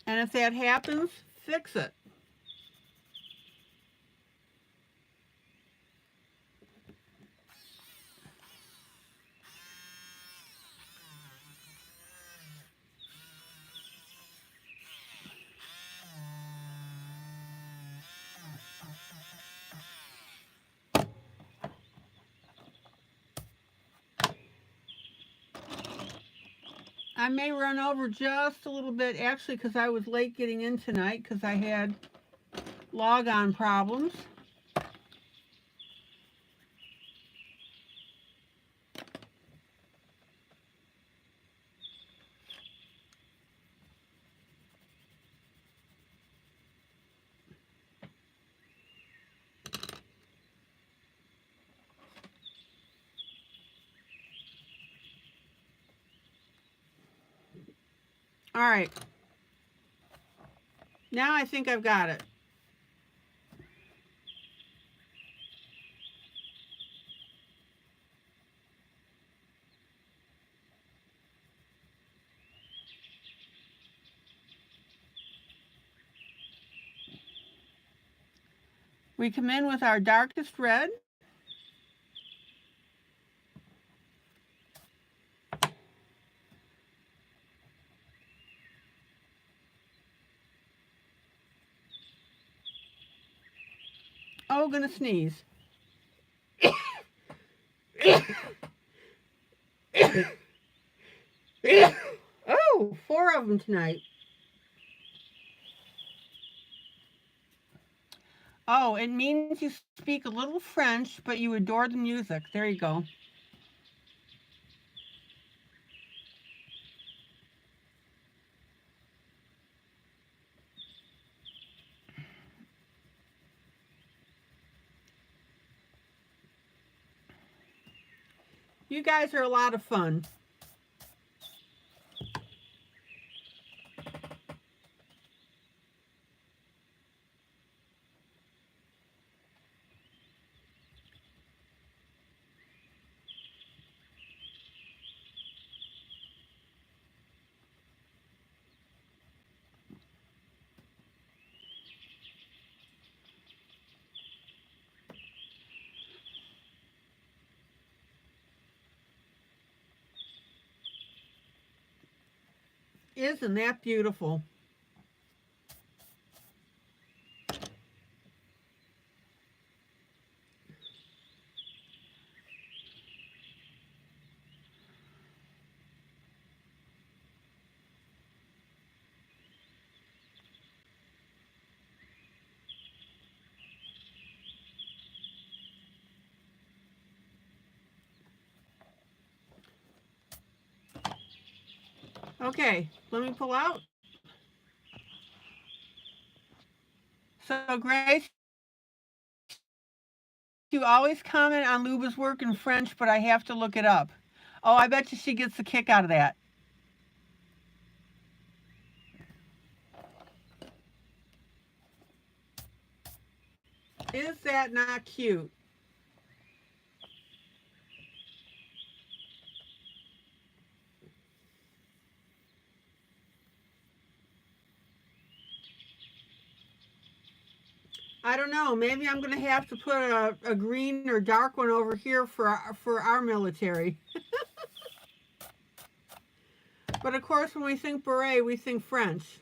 And if that happens, fix it. I may run over just a little bit, actually, because I was late getting in tonight because I had log-on problems. All right. Now I think I've got it. We come in with our darkest red. Oh, gonna sneeze. of them tonight. Oh, it means you speak a little French, but you adore the music. There you go. You guys are a lot of fun. Isn't that beautiful? Okay, let me pull out. So, Grace, you always comment on Luba's work in French, but I have to look it up. Oh, I bet you she gets a kick out of that. Is that not cute? I don't know. Maybe I'm going to have to put a green or dark one over here for our military. But of course, when we think beret, we think French.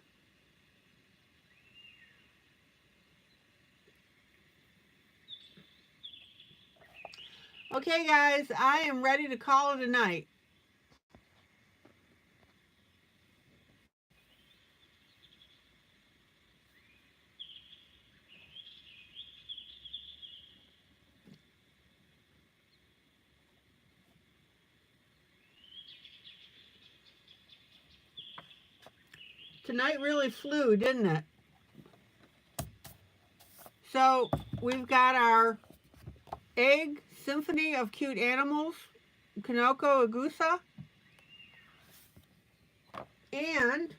Okay, guys, I am ready to call it a night. Tonight really flew, didn't it? So we've got our egg symphony of cute animals, Kanoko Agusa, and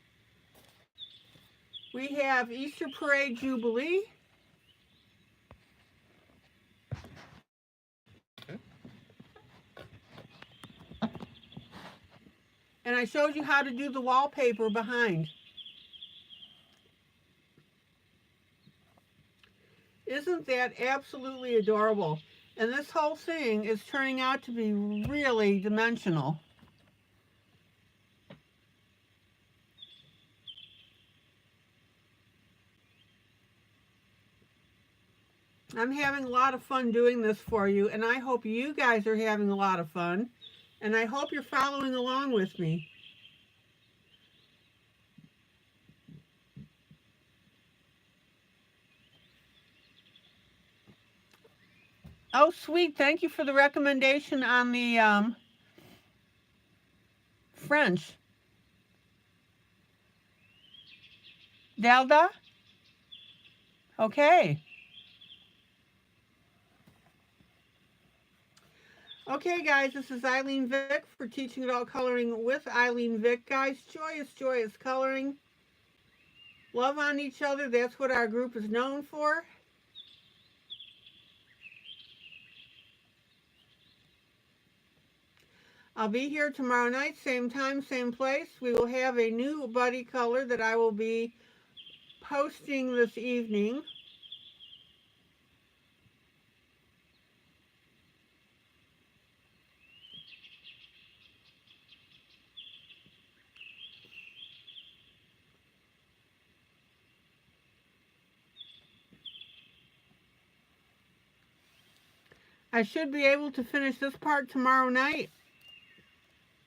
we have Easter Parade Jubilee. And I showed you how to do the wallpaper behind. Isn't that absolutely adorable? And this whole thing is turning out to be really dimensional. I'm having a lot of fun doing this for you, and I hope you guys are having a lot of fun, and I hope you're following along with me. Oh, sweet. Thank you for the recommendation on the French. Delda? Okay. Okay, guys, this is ILene Vick for Teaching Adult Coloring with ILene Vick. Guys, joyous, joyous coloring. Love on each other. That's what our group is known for. I'll be here tomorrow night, same time, same place. We will have a new buddy color that I will be posting this evening. I should be able to finish this part tomorrow night.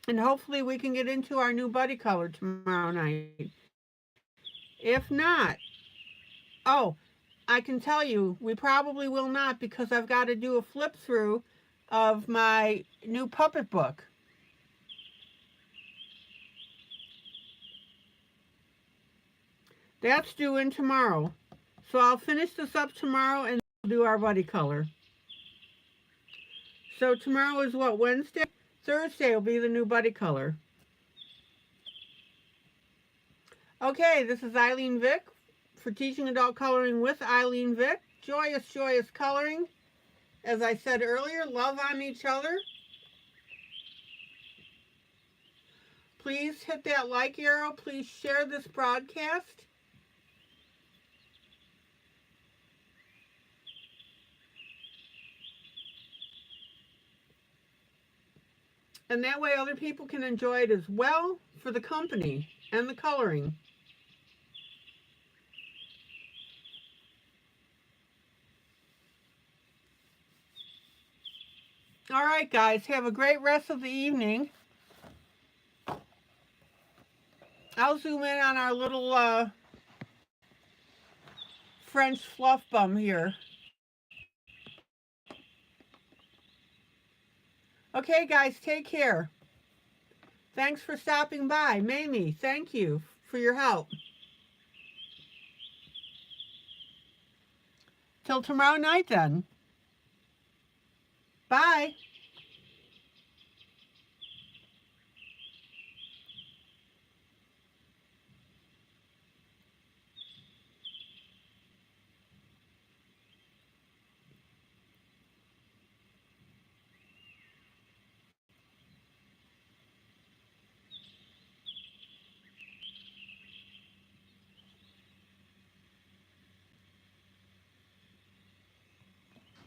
And hopefully we can get into our new buddy color tomorrow night. If not, oh, I can tell you, we probably will not, because I've got to do a flip through of my new puppet book. That's due in tomorrow. So I'll finish this up tomorrow and we'll do our buddy color. So tomorrow is what, Wednesday? Thursday will be the new buddy color. Okay, this is ILene Vick for Teaching Adult Coloring with ILene Vick. Joyous, joyous coloring. As I said earlier, love on each other. Please hit that like arrow. Please share this broadcast. And that way other people can enjoy it as well for the company and the coloring. All right, guys, have a great rest of the evening. I'll zoom in on our little French fluff bum here. Okay, guys, take care. Thanks for stopping by. Mamie, thank you for your help. Till tomorrow night, then. Bye.